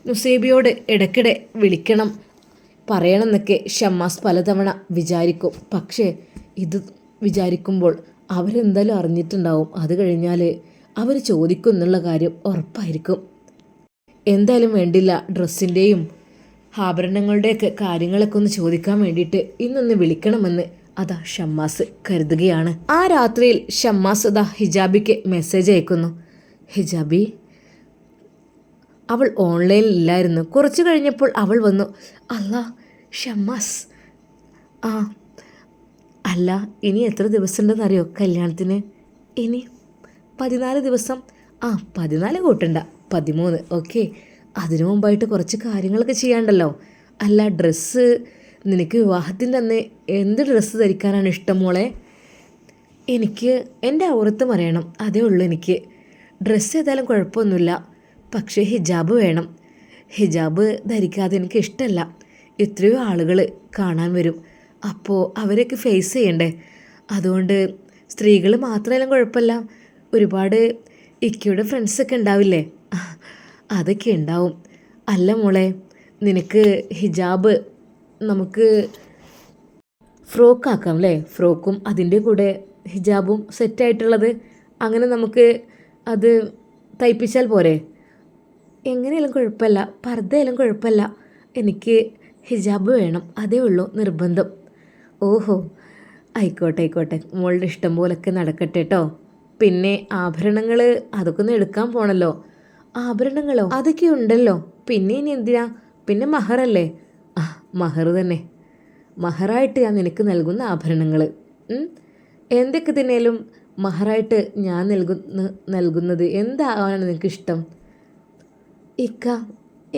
നുസൈബിയോട് ഇടയ്ക്കിടെ വിളിക്കണം, പറയണം എന്നൊക്കെ ഷമ്മാസ് പലതവണ വിചാരിക്കും. പക്ഷേ ഇത് വിചാരിക്കുമ്പോൾ അവരെന്തായാലും അറിഞ്ഞിട്ടുണ്ടാവും. അത് കഴിഞ്ഞാൽ അവർ ചോദിക്കും എന്നുള്ള കാര്യം ഉറപ്പായിരിക്കും. എന്തായാലും വേണ്ടില്ല, ഡ്രസ്സിൻ്റെയും ആഭരണങ്ങളുടെയൊക്കെ കാര്യങ്ങളൊക്കെ ഒന്ന് ചോദിക്കാൻ വേണ്ടിയിട്ട് ഇന്നൊന്ന് വിളിക്കണമെന്ന് അതാ ഷമ്മാസ് കരുതുകയാണ്. ആ രാത്രിയിൽ ഷമ്മാസ് അതാ ഹിജാബിക്ക് മെസ്സേജ് അയക്കുന്നു. ഹിജാബി, അവൾ ഓൺലൈനിൽ ഇല്ലായിരുന്നു. കുറച്ച് കഴിഞ്ഞപ്പോൾ അവൾ വന്നു. അല്ലാ ഷമ്മാസ്, അല്ല, ഇനി എത്ര ദിവസം ഉണ്ടെന്നറിയോ കല്യാണത്തിന്? ഇനി 14 ദിവസം. 14 കൂട്ടണ്ട, 13. ഓക്കെ, അതിനു മുമ്പായിട്ട് കുറച്ച് കാര്യങ്ങളൊക്കെ ചെയ്യാണ്ടല്ലോ. അല്ല, ഡ്രസ്സ് നിനക്ക് വിവാഹത്തിൻ്റെ അന്ന് എന്ത് ഡ്രസ്സ് ധരിക്കാനാണ് ഇഷ്ടം മോളെ? എനിക്ക് എൻ്റെ ഔറത്ത് അറിയണം, അതേ ഉള്ളൂ എനിക്ക്. ഡ്രസ്സ് ഏതായാലും കുഴപ്പമൊന്നുമില്ല, പക്ഷേ ഹിജാബ് വേണം. ഹിജാബ് ധരിക്കാതെ എനിക്ക് ഇഷ്ടമല്ല. എത്രയോ ആളുകൾ കാണാൻ വരും, അപ്പോൾ അവരൊക്കെ ഫേസ് ചെയ്യണ്ടേ. അതുകൊണ്ട് സ്ത്രീകൾ മാത്രമായാലും കുഴപ്പമില്ല, ഒരുപാട് ഇക്കയുടെ ഫ്രണ്ട്സൊക്കെ ഉണ്ടാവില്ലേ, അതൊക്കെ ഉണ്ടാവും. അല്ല മോളെ, നിനക്ക് ഹിജാബ് നമുക്ക് ഫ്രോക്കാക്കാം അല്ലേ? ഫ്രോക്കും അതിൻ്റെ കൂടെ ഹിജാബും സെറ്റായിട്ടുള്ളത്, അങ്ങനെ നമുക്ക് അത് തയ്പ്പിച്ചാൽ പോരെ? എങ്ങനെയാലും കുഴപ്പമില്ല, പർദ്ദയായാലും കുഴപ്പമില്ല, എനിക്ക് ഹിജാബ് വേണം, അതേ ഉള്ളൂ നിർബന്ധം. ഓഹോ, ആയിക്കോട്ടെ ആയിക്കോട്ടെ, മോളുടെ ഇഷ്ടം പോലൊക്കെ നടക്കട്ടെ കേട്ടോ. പിന്നെ ആഭരണങ്ങൾ അതൊക്കെ ഒന്ന് എടുക്കാൻ പോണല്ലോ. ആഭരണങ്ങളോ? അതൊക്കെ ഉണ്ടല്ലോ. പിന്നെ ഇനി എന്തിനാ? പിന്നെ മഹറല്ലേ? മഹർ തന്നെ. മഹറായിട്ട് ഞാൻ നിനക്ക് നൽകുന്ന ആഭരണങ്ങൾ. എന്തൊക്കെ തന്നെയാലും മഹറായിട്ട് ഞാൻ നൽകുന്നത് എന്താവാനാണ് നിനക്കിഷ്ടം? ഇക്ക,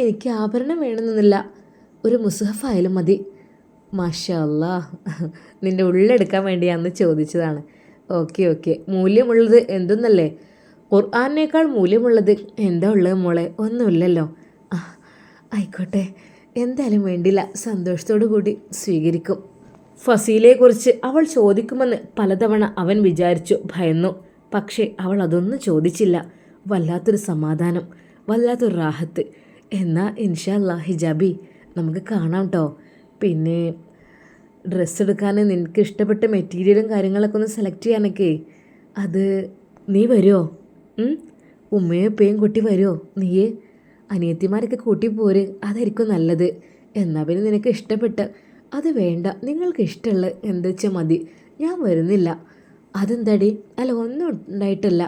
എനിക്ക് ആഭരണം വേണമെന്നില്ല, ഒരു മുസ്ഹഫായാലും മതി. മാഷാ അല്ലാ, നിൻ്റെ ഉള്ളെടുക്കാൻ വേണ്ടി അന്ന് ചോദിച്ചതാണ്. ഓക്കെ, മൂല്യമുള്ളത് എന്തെന്നല്ലേ? ഖുർആനേക്കാൾ മൂല്യമുള്ളത് എന്താ ഉള്ളത് മോളെ? ഒന്നുമില്ലല്ലോ. ആയിക്കോട്ടെ, എന്തായാലും വേണ്ടില്ല, സന്തോഷത്തോടു കൂടി സ്വീകരിക്കും. ഫസീലയെക്കുറിച്ച് അവൾ ചോദിക്കുമെന്ന് പലതവണ അവൻ വിചാരിച്ചു, ഭയന്നു. പക്ഷേ അവൾ അതൊന്നും ചോദിച്ചില്ല. വല്ലാത്തൊരു സമാധാനം, വല്ലാത്തൊരു റാഹത്ത്. എന്നാൽ ഇൻഷാ അല്ലാ ഹിജാബി, നമുക്ക് കാണാം കേട്ടോ. പിന്നെ ഡ്രസ്സ് എടുക്കാൻ നിനക്ക് ഇഷ്ടപ്പെട്ട മെറ്റീരിയലും കാര്യങ്ങളൊക്കെ ഒന്ന് സെലക്ട് ചെയ്യാനൊക്കെ, അത് നീ വരുമോ? ഉമ്മയും ഉപ്പയും കൂട്ടി വരുമോ? നീയേ അനിയത്തിമാരൊക്കെ കൂട്ടി പോര്, അതായിരിക്കും നല്ലത്. എന്നാൽ പിന്നെ നിനക്ക് ഇഷ്ടപ്പെട്ട അത് വേണ്ട, നിങ്ങൾക്ക് ഇഷ്ടമുള്ള എന്താ വെച്ചാൽ മതി, ഞാൻ വരുന്നില്ല. അതെന്താടി? അല്ല, ഒന്നും ഉണ്ടായിട്ടല്ല.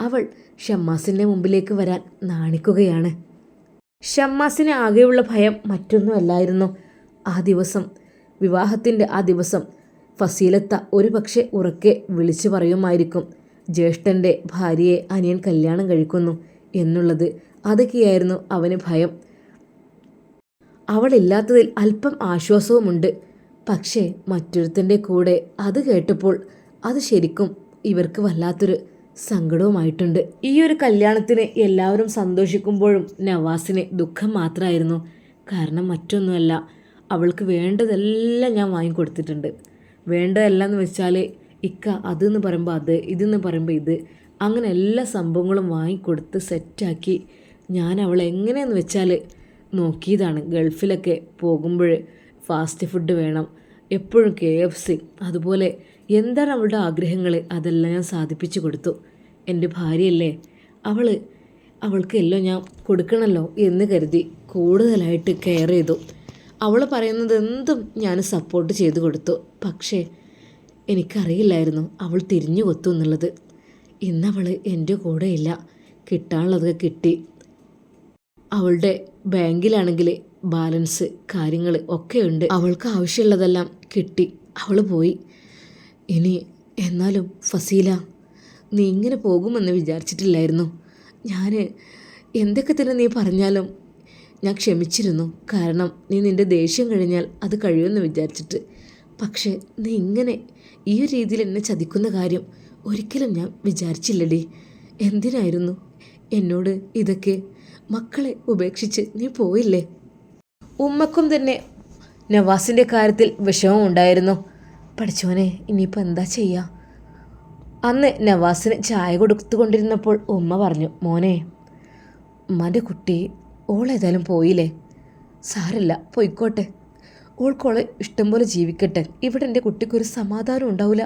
അവൾ ഷമ്മാസിൻ്റെ മുമ്പിലേക്ക് വരാൻ നാണിക്കുകയാണ്. ഷമ്മാസിന് ആകെയുള്ള ഭയം മറ്റൊന്നുമല്ലായിരുന്നു. ആ ദിവസം, വിവാഹത്തിൻ്റെ ആ ദിവസം ഫസീലത്ത ഒരു പക്ഷേ ഉറക്കെ വിളിച്ചു പറയുമായിരിക്കും, ജ്യേഷ്ഠൻ്റെ ഭാര്യയെ അനിയൻ കല്യാണം കഴിക്കുന്നു എന്നുള്ളത്. അതൊക്കെയായിരുന്നു അവന് ഭയം. അവളില്ലാത്തതിൽ അല്പം ആശ്വാസവുമുണ്ട്. പക്ഷേ മറ്റൊരുത്തൻ്റെ കൂടെ അത് കേട്ടപ്പോൾ അത് ശരിക്കും ഇവർക്ക് വല്ലാത്തൊരു സങ്കടവുമായിട്ടുണ്ട്. ഈ ഒരു കല്യാണത്തിന് എല്ലാവരും സന്തോഷിക്കുമ്പോഴും നവാസിന് ദുഃഖം മാത്രമായിരുന്നു. കാരണം മറ്റൊന്നുമല്ല, അവൾക്ക് വേണ്ടതെല്ലാം ഞാൻ വാങ്ങിക്കൊടുത്തിട്ടുണ്ട്. വേണ്ടതെല്ലാം എന്ന് വെച്ചാൽ ഇക്ക അതെന്ന് പറയുമ്പോൾ അത്, ഇതെന്ന് പറയുമ്പോൾ ഇത്, അങ്ങനെ എല്ലാ സംഭവങ്ങളും വാങ്ങിക്കൊടുത്ത് സെറ്റാക്കി ഞാൻ അവളെ എങ്ങനെയെന്ന് വെച്ചാൽ നോക്കിയതാണ്. ഗൾഫിലൊക്കെ പോകുമ്പോൾ ഫാസ്റ്റ് ഫുഡ് വേണം, എപ്പോഴും KFC, അതുപോലെ എന്താണ് അവളുടെ ആഗ്രഹങ്ങൾ അതെല്ലാം ഞാൻ സാധിപ്പിച്ചു കൊടുത്തു. എൻ്റെ ഭാര്യയല്ലേ, അവൾക്ക് എല്ലാം ഞാൻ കൊടുക്കണമല്ലോ എന്ന് കരുതി കൂടുതലായിട്ട് കെയർ ചെയ്തു. അവൾ പറയുന്നത് എന്തും ഞാൻ സപ്പോർട്ട് ചെയ്തു കൊടുത്തു. പക്ഷേ എനിക്കറിയില്ലായിരുന്നു അവൾ തിരിഞ്ഞു കൊത്തു എന്നുള്ളത്. ഇന്നവൾ എൻ്റെ കൂടെ ഇല്ല. കിട്ടാനുള്ളതൊക്കെ കിട്ടി. അവളുടെ ബാങ്കിലാണെങ്കിൽ ബാലൻസ് കാര്യങ്ങൾ ഒക്കെ ഉണ്ട്. അവൾക്ക് ആവശ്യമുള്ളതെല്ലാം കിട്ടി. അവൾ പോയി. ഇനി എന്നാലും ഫസീല, നീ ഇങ്ങനെ പോകുമെന്ന് വിചാരിച്ചിട്ടില്ലായിരുന്നു. ഞാൻ എന്തൊക്കെ തന്നെ നീ പറഞ്ഞാലും ഞാൻ ക്ഷമിച്ചിരുന്നു. കാരണം നീ നിൻ്റെ ദേഷ്യം കഴിഞ്ഞാൽ അത് കഴിയുമെന്ന് വിചാരിച്ചിട്ട്. പക്ഷേ നീ ഇങ്ങനെ ഈ ഒരു രീതിയിൽ എന്നെ ചതിക്കുന്ന കാര്യം ഒരിക്കലും ഞാൻ വിചാരിച്ചില്ലടി. എന്തിനായിരുന്നു എന്നോട് ഇതൊക്കെ? മക്കളെ ഉപേക്ഷിച്ച് നീ പോയില്ലേ? ഉമ്മക്കും തന്നെ നവാസിൻ്റെ കാര്യത്തിൽ വിഷമം ഉണ്ടായിരുന്നു. പഠിച്ചോനെ, ഇനിയിപ്പോൾ എന്താ ചെയ്യുക? അന്ന് നവാസിന് ചായ കൊടുത്തുകൊണ്ടിരുന്നപ്പോൾ ഉമ്മ പറഞ്ഞു, മോനെ, ഉമ്മാൻ്റെ കുട്ടി ഓളേതായാലും പോയില്ലേ, സാരല്ല, പോയിക്കോട്ടെ, ഓൾക്കോളെ ഇഷ്ടം പോലെ ജീവിക്കട്ടെ. ഇവിടെ എൻ്റെ കുട്ടിക്കൊരു സമാധാനം ഉണ്ടാവില്ല.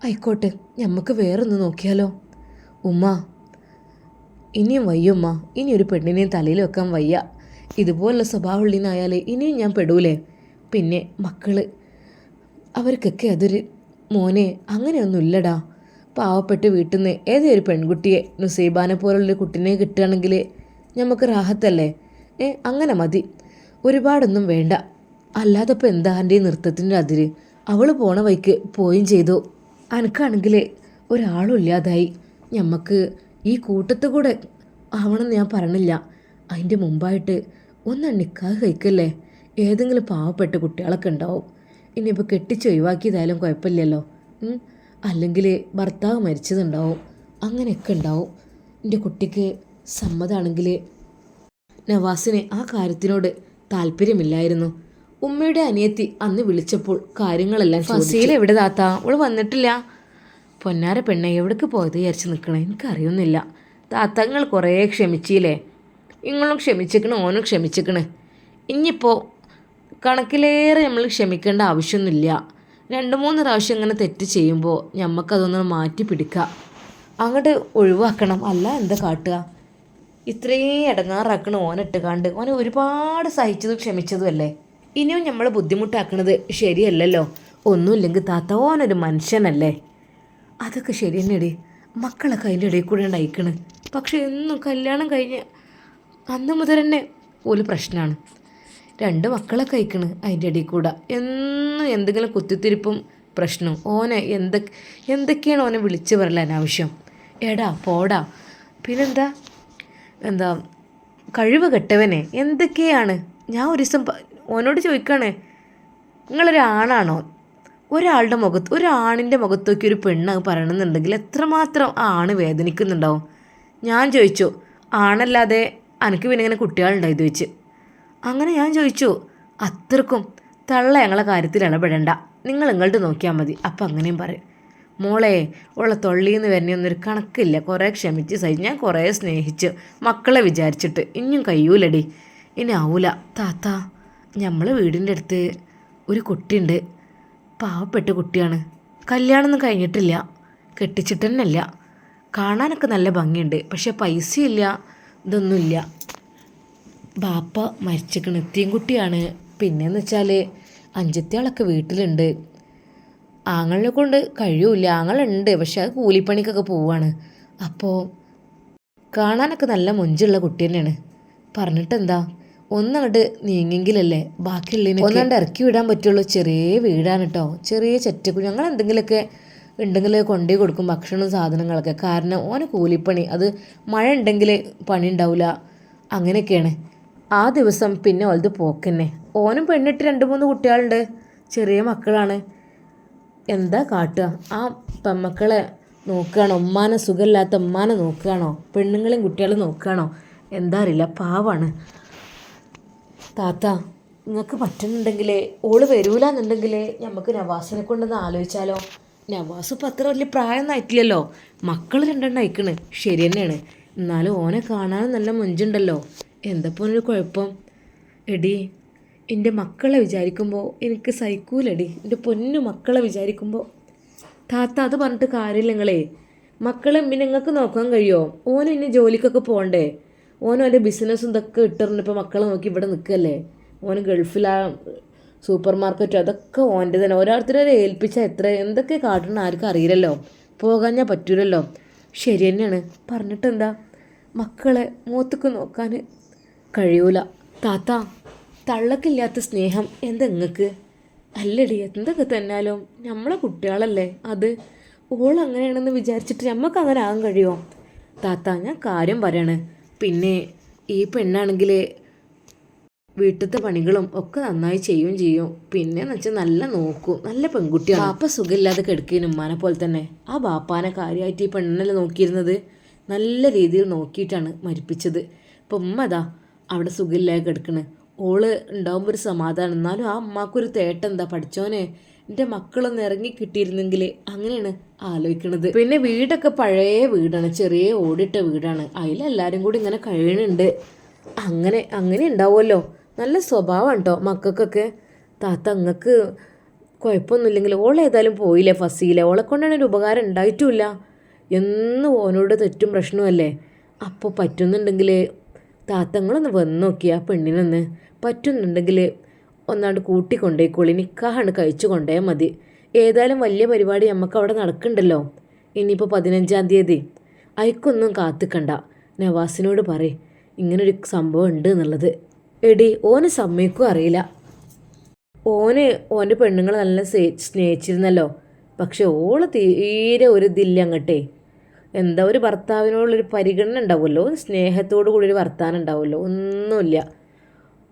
ആയിക്കോട്ടെ, നമുക്ക് വേറൊന്ന് നോക്കിയാലോ? ഉമ്മ, ഇനിയും വയ്യുമ്മ, ഇനിയൊരു പെണ്ണിനെയും തലയിൽ വെക്കാൻ വയ്യ. ഇതുപോലുള്ള സ്വഭാവമുള്ളതിനായാൽ ഇനിയും ഞാൻ പെടൂലേ? പിന്നെ മക്കൾ, അവർക്കൊക്കെ അതൊരു, മോനെ അങ്ങനെയൊന്നുമില്ലടാ. പാവപ്പെട്ട് വീട്ടിൽ നിന്ന് ഏതൊരു പെൺകുട്ടിയെ, നുസൈബാനെ പോലുള്ളൊരു കുട്ടീനെ കിട്ടുകയാണെങ്കിൽ നമുക്ക് റാഹത്തല്ലേ? അങ്ങനെ മതി, ഒരുപാടൊന്നും വേണ്ട. അല്ലാതെ ഇപ്പോൾ എന്താ എൻ്റെ ഈ നൃത്തത്തിൻ്റെ അതിര്? അവൾ പോണ വഴിക്ക് പോയും ചെയ്തു. അനക്കാണെങ്കിൽ ഒരാളും ഇല്ലാതായി. ഞമ്മക്ക് ഈ കൂട്ടത്ത് കൂടെ ആവണമെന്ന് ഞാൻ പറഞ്ഞില്ല. അതിൻ്റെ മുമ്പായിട്ട് ഒന്ന് നിക്കാഹ് കഴിക്കല്ലേ? ഏതെങ്കിലും പാവപ്പെട്ട കുട്ടികളൊക്കെ ഉണ്ടാവും. ഇനിയിപ്പോൾ കെട്ടിച്ചൊഴിവാക്കിയതായാലും കുഴപ്പമില്ലല്ലോ. അല്ലെങ്കിൽ ഭർത്താവ് മരിച്ചതുണ്ടാവും, അങ്ങനെയൊക്കെ ഉണ്ടാവും. എൻ്റെ കുട്ടിക്ക് സമ്മതമാണെങ്കിൽ. നവാസിന് ആ കാര്യത്തിനോട് താല്പര്യമില്ലായിരുന്നു. ഉമ്മയുടെ അനിയത്തി അന്ന് വിളിച്ചപ്പോൾ കാര്യങ്ങളെല്ലാം ഫസീല എവിടെ താത്ത? അവൾ വന്നിട്ടില്ല. പൊന്നാര പെണ്ണെ, എവിടേക്ക് പോയത് വിചാരിച്ച് നിൽക്കണേ? എനിക്കറിയുന്നില്ല താത്ത. നിങ്ങൾ കുറേ ക്ഷമിച്ചില്ലേ? നിങ്ങളും ക്ഷമിച്ചിക്കണ്, ഓനും ക്ഷമിച്ചിക്കണ്. ഇനിയിപ്പോൾ കണക്കിലേറെ നമ്മൾ ക്ഷമിക്കേണ്ട ആവശ്യമൊന്നുമില്ല. 2-3 പ്രാവശ്യം ഇങ്ങനെ തെറ്റ് ചെയ്യുമ്പോൾ ഞമ്മക്കതൊന്ന് മാറ്റി പിടിക്കുക, അങ്ങോട്ട് ഒഴിവാക്കണം. അല്ല എന്താ കാട്ടുക? ഇത്രയും ഇടങ്ങാറാക്കണ ഓനിട്ടുകാണ്ട്. ഓനെ ഒരുപാട് സഹിച്ചതും ക്ഷമിച്ചതും അല്ലേ? ഇനിയും നമ്മൾ ബുദ്ധിമുട്ടാക്കണത് ശരിയല്ലല്ലോ. ഒന്നുമില്ലെങ്കിൽ താത്ത, ഓനൊരു മനുഷ്യനല്ലേ? അതൊക്കെ ശരി തന്നെയടി. മക്കളൊക്കെ അതിൻ്റെ ഇടയിൽ കൂടെ ഉണ്ടായിക്കണ്. പക്ഷെ എന്നും കല്യാണം കഴിഞ്ഞ് അന്ന് മുതൽ തന്നെ ഒരു പ്രശ്നമാണ്. 2 മക്കളൊക്കെ അയക്കണ് അതിൻ്റെ ഇടയിൽ കൂടെ. എന്നും എന്തെങ്കിലും കുത്തിത്തിരിപ്പും പ്രശ്നവും. ഓനെ എന്തൊക്കെയാണ് ഓനെ വിളിച്ച് പറയല അനാവശ്യം. എടാ പോടാ, എന്താ കഴിവ് കെട്ടവനെ എന്തൊക്കെയാണ്. ഞാൻ ഒരു ദിവസം ഓനോട് ചോദിക്കുകയാണ്, നിങ്ങളൊരാണാണോ? ഒരാണിൻ്റെ മുഖത്ത് നോക്കി ഒരു പെണ്ണ് പറയണമെന്നുണ്ടെങ്കിൽ എത്രമാത്രം ആ ആണ് വേദനിക്കുന്നുണ്ടാവും. ഞാൻ ചോദിച്ചു, ആണല്ലാതെ എനിക്ക് പിന്നെ ഇങ്ങനെ കുട്ടികളുണ്ടായത് ചോദിച്ച്. അങ്ങനെ ഞാൻ ചോദിച്ചു. അത്രക്കും തള്ള ഞങ്ങളെ കാര്യത്തിൽ ഇടപെടണ്ട, നിങ്ങൾ ഇങ്ങോട്ട് നോക്കിയാൽ മതി. അപ്പം അങ്ങനെയും പറയും. മോളെ, ഉള്ള തൊള്ളിന്ന് വരുന്നൊന്നൊരു കണക്കില്ല. കുറേ ക്ഷമിച്ച് സഹിച്ച് ഞാൻ കുറേ സ്നേഹിച്ച് മക്കളെ വിചാരിച്ചിട്ട് ഇനിയും കഴിയൂലടി. ഇനി ആവൂല താത്ത. നമ്മളെ വീടിൻ്റെ അടുത്ത് ഒരു കുട്ടിയുണ്ട്, പാവപ്പെട്ട കുട്ടിയാണ്. കല്യാണമൊന്നും കഴിഞ്ഞിട്ടില്ല, കെട്ടിച്ചിട്ട് തന്നെ ഇല്ല. കാണാനൊക്കെ നല്ല ഭംഗിയുണ്ട്, പക്ഷെ പൈസയില്ല, ഇതൊന്നുമില്ല. ബാപ്പ മരിച്ചിക്കണ്, എത്തിയും കുട്ടിയാണ്. പിന്നെയെന്ന് വെച്ചാൽ 5 വീട്ടിലുണ്ട്. ആങ്ങളിനെ കൊണ്ട് കഴിയൂല, ആങ്ങളുണ്ട്, പക്ഷെ അത് കൂലിപ്പണിക്കൊക്കെ പോവാണ്. അപ്പോൾ കാണാനൊക്കെ നല്ല മൊഞ്ചുള്ള കുട്ടി തന്നെയാണ്. പറഞ്ഞിട്ടെന്താ, ഒന്നങ്ങോട്ട് നീങ്ങെങ്കിലല്ലേ ബാക്കിയുള്ളതിനെ ഒന്നാണ്ട് ഇറക്കി വിടാൻ പറ്റുള്ളൂ. ചെറിയ വീടാണ് കേട്ടോ, ചെറിയ ചെറ്റക്കുഴി, ഞങ്ങൾ എന്തെങ്കിലുമൊക്കെ ഉണ്ടെങ്കിൽ കൊണ്ടുപോയി കൊടുക്കും ഭക്ഷണവും സാധനങ്ങളൊക്കെ. കാരണം ഓന് കൂലിപ്പണി, അത് മഴ ഉണ്ടെങ്കിൽ പണി ഉണ്ടാവില്ല, അങ്ങനെയൊക്കെയാണ്. ആ ദിവസം പിന്നെ ഓലത് പോക്കന്നെ. ഓനും പെണ്ണിട്ട് 2-3 കുട്ടികളുണ്ട്, ചെറിയ മക്കളാണ്. എന്താ കാട്ടുക, ആ പെമ്മക്കളെ നോക്കുകയാണോ, ഉമ്മാനെ സുഖമില്ലാത്ത ഉമ്മാനെ നോക്കുകയാണോ, പെണ്ണുങ്ങളെയും കുട്ടികളും നോക്കുകയാണോ, എന്താ അറിയില്ല, പാവാണ്. താത്ത, നിങ്ങൾക്ക് പറ്റുന്നുണ്ടെങ്കിൽ ഓള് വരൂലെന്നുണ്ടെങ്കിൽ നമുക്ക് നവാസിനെ കൊണ്ടൊന്ന് ആലോചിച്ചാലോ? നവാസ് ഇപ്പം അത്ര വലിയ പ്രായമൊന്നും ആയിട്ടില്ലല്ലോ, മക്കൾ 2 അയക്കണ്, ശരി തന്നെയാണ്. എന്നാലും ഓനെ കാണാനും നല്ല മൊഞ്ചുണ്ടല്ലോ, എന്തപ്പോൾ ഒരു കുഴപ്പം? എടി, എൻ്റെ മക്കളെ വിചാരിക്കുമ്പോൾ എനിക്ക് സഹിക്കൂലടി, എൻ്റെ പൊന്നു മക്കളെ വിചാരിക്കുമ്പോൾ. താത്ത, അത് പറഞ്ഞിട്ട് കാര്യമില്ല. മക്കളെ പിന്നെ നിങ്ങൾക്ക് നോക്കാൻ കഴിയുമോ? ഓന് ഇനി ജോലിക്കൊക്കെ പോകണ്ടേ? ഓനും എൻ്റെ ബിസിനസ്സും ഇതൊക്കെ ഇട്ടിരുന്നിപ്പോൾ മക്കളെ നോക്കി ഇവിടെ നിൽക്കല്ലേ. ഓന് ഗൾഫിലാ സൂപ്പർ മാർക്കറ്റും അതൊക്കെ ഓൻ്റെ തന്നെ. ഓരോരുത്തരെ ഏൽപ്പിച്ചാൽ എന്തൊക്കെ കാട്ടണം ആർക്കും അറിയില്ലല്ലോ, പോകാൻ ഞാൻ പറ്റൂലല്ലോ. ശരി തന്നെയാണ്, പറഞ്ഞിട്ടെന്താ, മക്കളെ മൂത്തക്ക് നോക്കാൻ കഴിയൂല. താത്ത, തള്ളക്കില്ലാത്ത സ്നേഹം എന്താ നിങ്ങൾക്ക്? അല്ലടി, എന്തൊക്കെ തന്നാലും നമ്മളെ കുട്ടികളല്ലേ, അത് ഓളങ്ങനെയാണെന്ന് വിചാരിച്ചിട്ട് നമുക്ക് അങ്ങനെ ആകാൻ കഴിയുമോ? താത്ത, ഞാൻ കാര്യം പറയാണ്. പിന്നെ ഈ പെണ്ണാണെങ്കിൽ വീട്ടിലത്തെ പണികളും ഒക്കെ നന്നായി ചെയ്യും. പിന്നെയെന്ന് വെച്ചാൽ നല്ല നോക്കും, നല്ല പെൺകുട്ടിയാണ്. ബാപ്പ സുഖമില്ലാതെ കിടക്കുകയും ഉമ്മാനെ പോലെ തന്നെ. ആ ബാപ്പാനെ കാര്യമായിട്ട് ഈ പെണ്ണല്ലേ നോക്കിയിരുന്നത്, നല്ല രീതിയിൽ നോക്കിയിട്ടാണ് മരിപ്പിച്ചത്. ഇപ്പം ഉമ്മ അവിടെ സുഖമില്ലാതെ കിടക്കണ്, ഓള് ഉണ്ടാകുമ്പോൾ ഒരു സമാധാനം. എന്നാലും ആ അമ്മക്കൊരു തേട്ടെന്താ, പഠിച്ചോനെ എൻ്റെ മക്കളൊന്ന് ഇറങ്ങി കിട്ടിയിരുന്നെങ്കിൽ, അങ്ങനെയാണ് ആലോചിക്കണത്. പിന്നെ വീടൊക്കെ പഴയ വീടാണ്, ചെറിയ ഓടിട്ട വീടാണ്, അതിലെല്ലാവരും കൂടി ഇങ്ങനെ കഴിയണുണ്ട്. അങ്ങനെ ഉണ്ടാവുമല്ലോ. നല്ല സ്വഭാവമാണ് കേട്ടോ മക്കൾക്കൊക്കെ. താത്ത, അങ്ങക്ക് കുഴപ്പമൊന്നുമില്ലെങ്കിൽ ഓളേതായാലും പോയില്ലേ ഫസീല, ഓളെ കൊണ്ടാണ് ഒരു ഉപകാരം ഉണ്ടായിട്ടുമില്ല. എന്നും ഓനോട് തെറ്റും പ്രശ്നമല്ലേ. അപ്പോൾ പറ്റുന്നുണ്ടെങ്കിൽ താത്തങ്ങളൊന്ന് വന്ന് നോക്കി ആ പെണ്ണിനൊന്ന്, പറ്റുന്നുണ്ടെങ്കിൽ ഒന്നാണ്ട് കൂട്ടിക്കൊണ്ടേക്കോളി, നിക്കാഹാണ് കഴിച്ചു കൊണ്ടേ മതി. ഏതായാലും വലിയ പരിപാടി നമുക്ക് അവിടെ നടക്കുന്നുണ്ടല്ലോ, ഇനിയിപ്പോൾ 15-ാം തീയതി. അയക്കൊന്നും കാത്തിക്കണ്ട, നവാസിനോട് പറയ് ഇങ്ങനൊരു സംഭവം ഉണ്ട് എന്നുള്ളത്. എടി, ഓന് സമ്മതിക്കും അറിയില്ല. ഓൻ്റെ പെണ്ണുങ്ങൾ നല്ല സ്നേഹിച്ചിരുന്നല്ലോ, പക്ഷെ ഓള് തീരെ ഒരു ഇതില്ല അങ്ങട്ടെ. എന്താ, ഒരു ഭർത്താവിനോടുള്ളൊരു പരിഗണന ഉണ്ടാവുമല്ലോ, സ്നേഹത്തോടു കൂടി ഒരു വർത്താനം ഉണ്ടാവുമല്ലോ, ഒന്നുമില്ല.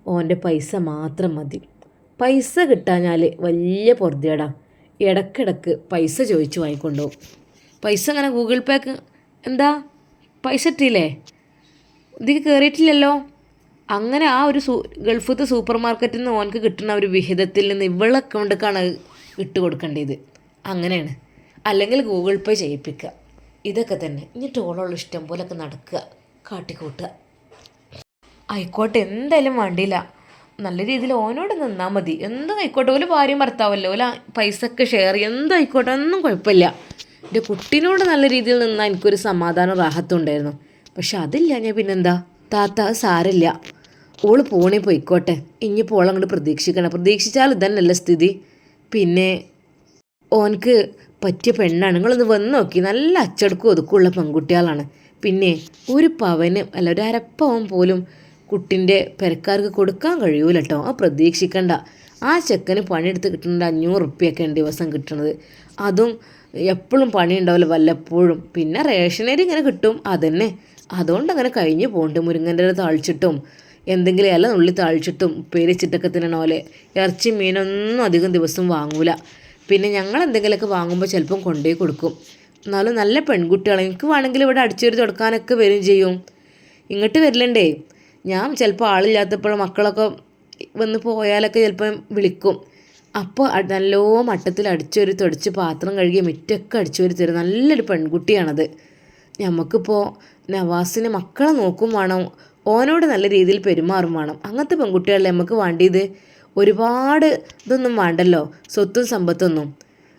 ഓൻ്റെ പൈസ മാത്രം മതി. പൈസ കിട്ടാഞ്ഞാൽ വലിയ പൊറുതിയേടാ. ഇടക്കിടക്ക് പൈസ ചോദിച്ച് വാങ്ങിക്കൊണ്ടുപോകും. പൈസ അങ്ങനെ ഗൂഗിൾ പേക്ക് എന്താ പൈസ ഇട്ടില്ലേ, ഇതിൽ കയറിയിട്ടില്ലല്ലോ. അങ്ങനെ ആ ഒരു ഗൾഫത്തെ സൂപ്പർ മാർക്കറ്റിൽ നിന്ന് ഓനക്ക് കിട്ടുന്ന ഒരു വിഹിതത്തിൽ നിന്ന് ഇവളെ അക്കൗണ്ടിലേക്കാണ് ഇട്ട് കൊടുക്കേണ്ടത്. അങ്ങനെയാണ്. അല്ലെങ്കിൽ ഗൂഗിൾ പേ ചെയ്യിപ്പിക്കുക. ഇതൊക്കെ തന്നെ. എന്നിട്ട് ഓളുള്ള ഇഷ്ടം പോലൊക്കെ നടക്കുക, കാട്ടിക്കൂട്ടുക. ആയിക്കോട്ടെ, എന്തായാലും വേണ്ടിയില്ല, നല്ല രീതിയിൽ ഓനോട് നിന്നാൽ മതി. എന്തും ആയിക്കോട്ടെ, ഓല് ഭാര്യയും ഭർത്താവല്ലോ, ഓല പൈസ ഒക്കെ ഷെയർ ചെയ്യും, എന്തും ആയിക്കോട്ടെ, ഒന്നും കുഴപ്പമില്ല. എൻ്റെ കുട്ടീനോട് നല്ല രീതിയിൽ നിന്നാൽ എനിക്കൊരു സമാധാനം റാഹത്തും ഉണ്ടായിരുന്നു. പക്ഷെ അതില്ല, ഞാൻ പിന്നെന്താ താത്ത, സാരമില്ല, ഓള് പോണേ പോയിക്കോട്ടെ. ഇനിയിപ്പോൾ ഓളങ്ങോട്ട് പ്രതീക്ഷിച്ചാൽ ഇതന്നെയല്ല സ്ഥിതി. പിന്നെ ഓനക്ക് പറ്റിയ പെണ്ണാണ്, നിങ്ങളൊന്ന് വന്ന് നോക്കി, നല്ല അച്ചടക്കും ഒതുക്കമുള്ള പെൺകുട്ടികളാണ്. പിന്നെ ഒരു പവന് അല്ല, ഒരു അരപ്പവൻ പോലും കുട്ടിൻ്റെ പെരക്കാർക്ക് കൊടുക്കാൻ കഴിയൂല കേട്ടോ. ആ പ്രതീക്ഷിക്കണ്ട. ആ ചെക്കന് പണിയെടുത്ത് കിട്ടുന്നത് 500 ഉറുപ്പ്യൊക്കെയാണ് ദിവസം കിട്ടുന്നത്. അതും എപ്പോഴും പണി ഉണ്ടാവില്ല, വല്ലപ്പോഴും. പിന്നെ റേഷനരി ഇങ്ങനെ കിട്ടും, അതന്നെ. അതുകൊണ്ട് അങ്ങനെ കഴിഞ്ഞ് പോകുന്നുണ്ട്. മുരിങ്ങൻ്റെ ഇല താളിച്ചിട്ടും എന്തെങ്കിലും ഇല നുള്ളി താളിച്ചിട്ടും ഉപ്പേരിച്ചിട്ടൊക്കെ തിന്നണ പോലെ. ഇറച്ചി മീനൊന്നും അധികം ദിവസം വാങ്ങൂല. പിന്നെ ഞങ്ങൾ എന്തെങ്കിലുമൊക്കെ വാങ്ങുമ്പോൾ ചിലപ്പം കൊണ്ടുപോയി കൊടുക്കും. എന്നാലും നല്ല പെൺകുട്ടികളാണ്. എനിക്ക് വേണമെങ്കിൽ ഇവിടെ അടിച്ചൊരു തുടക്കാനൊക്കെ വരും ചെയ്യും. ഇങ്ങോട്ട് വരില്ലണ്ടേ. ഞാൻ ചിലപ്പോൾ ആളില്ലാത്തപ്പോൾ മക്കളൊക്കെ വന്ന് പോയാലൊക്കെ ചിലപ്പം വിളിക്കും. അപ്പോൾ നല്ലോ മട്ടത്തിൽ അടിച്ചൊരു തുടച്ച് പാത്രം കഴുകി മിറ്റൊക്കെ അടിച്ചൊരു തരും. നല്ലൊരു പെൺകുട്ടിയാണത്. നമുക്കിപ്പോൾ നവാസിന് മക്കളെ നോക്കും വേണം, ഓനോട് നല്ല രീതിയിൽ പെരുമാറും വേണം. അങ്ങനത്തെ പെൺകുട്ടികളല്ലേ നമുക്ക് വേണ്ടിയത്. ഒരുപാട് ഇതൊന്നും വേണ്ടല്ലോ, സ്വത്തും സമ്പത്തൊന്നും.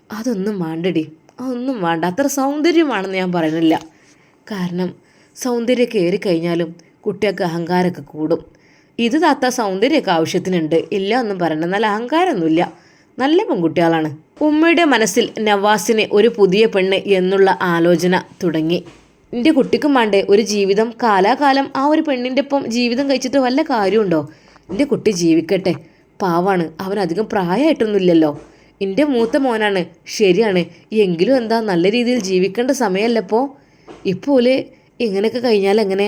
അതൊന്നും വേണ്ടടി, അതൊന്നും വേണ്ട. അത്ര സൗന്ദര്യമാണെന്ന് ഞാൻ പറയുന്നില്ല. കാരണം സൗന്ദര്യം കയറി കഴിഞ്ഞാലും കുട്ടികൾക്ക് അഹങ്കാരമൊക്കെ കൂടും. ഇത് താത്ത സൗന്ദര്യമൊക്കെ ആവശ്യത്തിനുണ്ട്, ഇല്ല ഒന്നും പറയണ്ട, നല്ല അഹങ്കാരമൊന്നുമില്ല. നല്ല പെൺകുട്ടികളാണ്. ഉമ്മയുടെ മനസ്സിൽ നവാസിന് ഒരു പുതിയ പെണ്ണ് എന്നുള്ള ആലോചന തുടങ്ങി. എൻ്റെ കുട്ടിക്കും വേണ്ടേ ഒരു ജീവിതം? കാലാകാലം ആ ഒരു പെണ്ണിൻ്റെ ഒപ്പം ജീവിതം കഴിച്ചിട്ട് വല്ല കാര്യമുണ്ടോ? എൻ്റെ കുട്ടി ജീവിക്കട്ടെ, പാവാണ്, അവനധികം പ്രായമായിട്ടൊന്നുമില്ലല്ലോ. എൻ്റെ മൂത്ത മോനാണ്, ശരിയാണ്, എങ്കിലും എന്താ നല്ല രീതിയിൽ ജീവിക്കേണ്ട സമയമല്ലപ്പോൾ. ഇപ്പോൾ ഇങ്ങനെയൊക്കെ കഴിഞ്ഞാൽ എങ്ങനെ?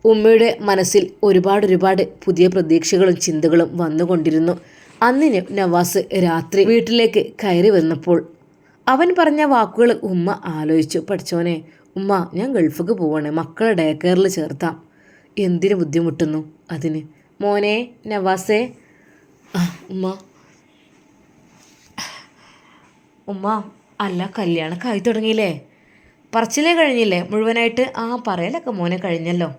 ഉമ്മയുടെ മനസ്സിൽ ഒരുപാട് പുതിയ പ്രതീക്ഷകളും ചിന്തകളും വന്നുകൊണ്ടിരുന്നു. അന്നിന് നവാസ് രാത്രി വീട്ടിലേക്ക് കയറി വന്നപ്പോൾ അവൻ പറഞ്ഞ വാക്കുകൾ ഉമ്മ ആലോചിച്ചു. പഠിച്ചോനെ ഉമ്മ, ഞാൻ ഗൾഫിക്ക് പോവാണ്, മക്കളെ ഡേ കെയറിൽ ചേർത്താം. എന്തിനു ബുദ്ധിമുട്ടുന്നു അതിന്? മോനെ നവാസേ. ഉമ്മ അല്ല, കല്യാണമൊക്കെ ആയി തുടങ്ങിയില്ലേ? പറച്ചിലേ കഴിഞ്ഞില്ലേ മുഴുവനായിട്ട്? പറയലൊക്കെ മോനെ കഴിഞ്ഞല്ലോ.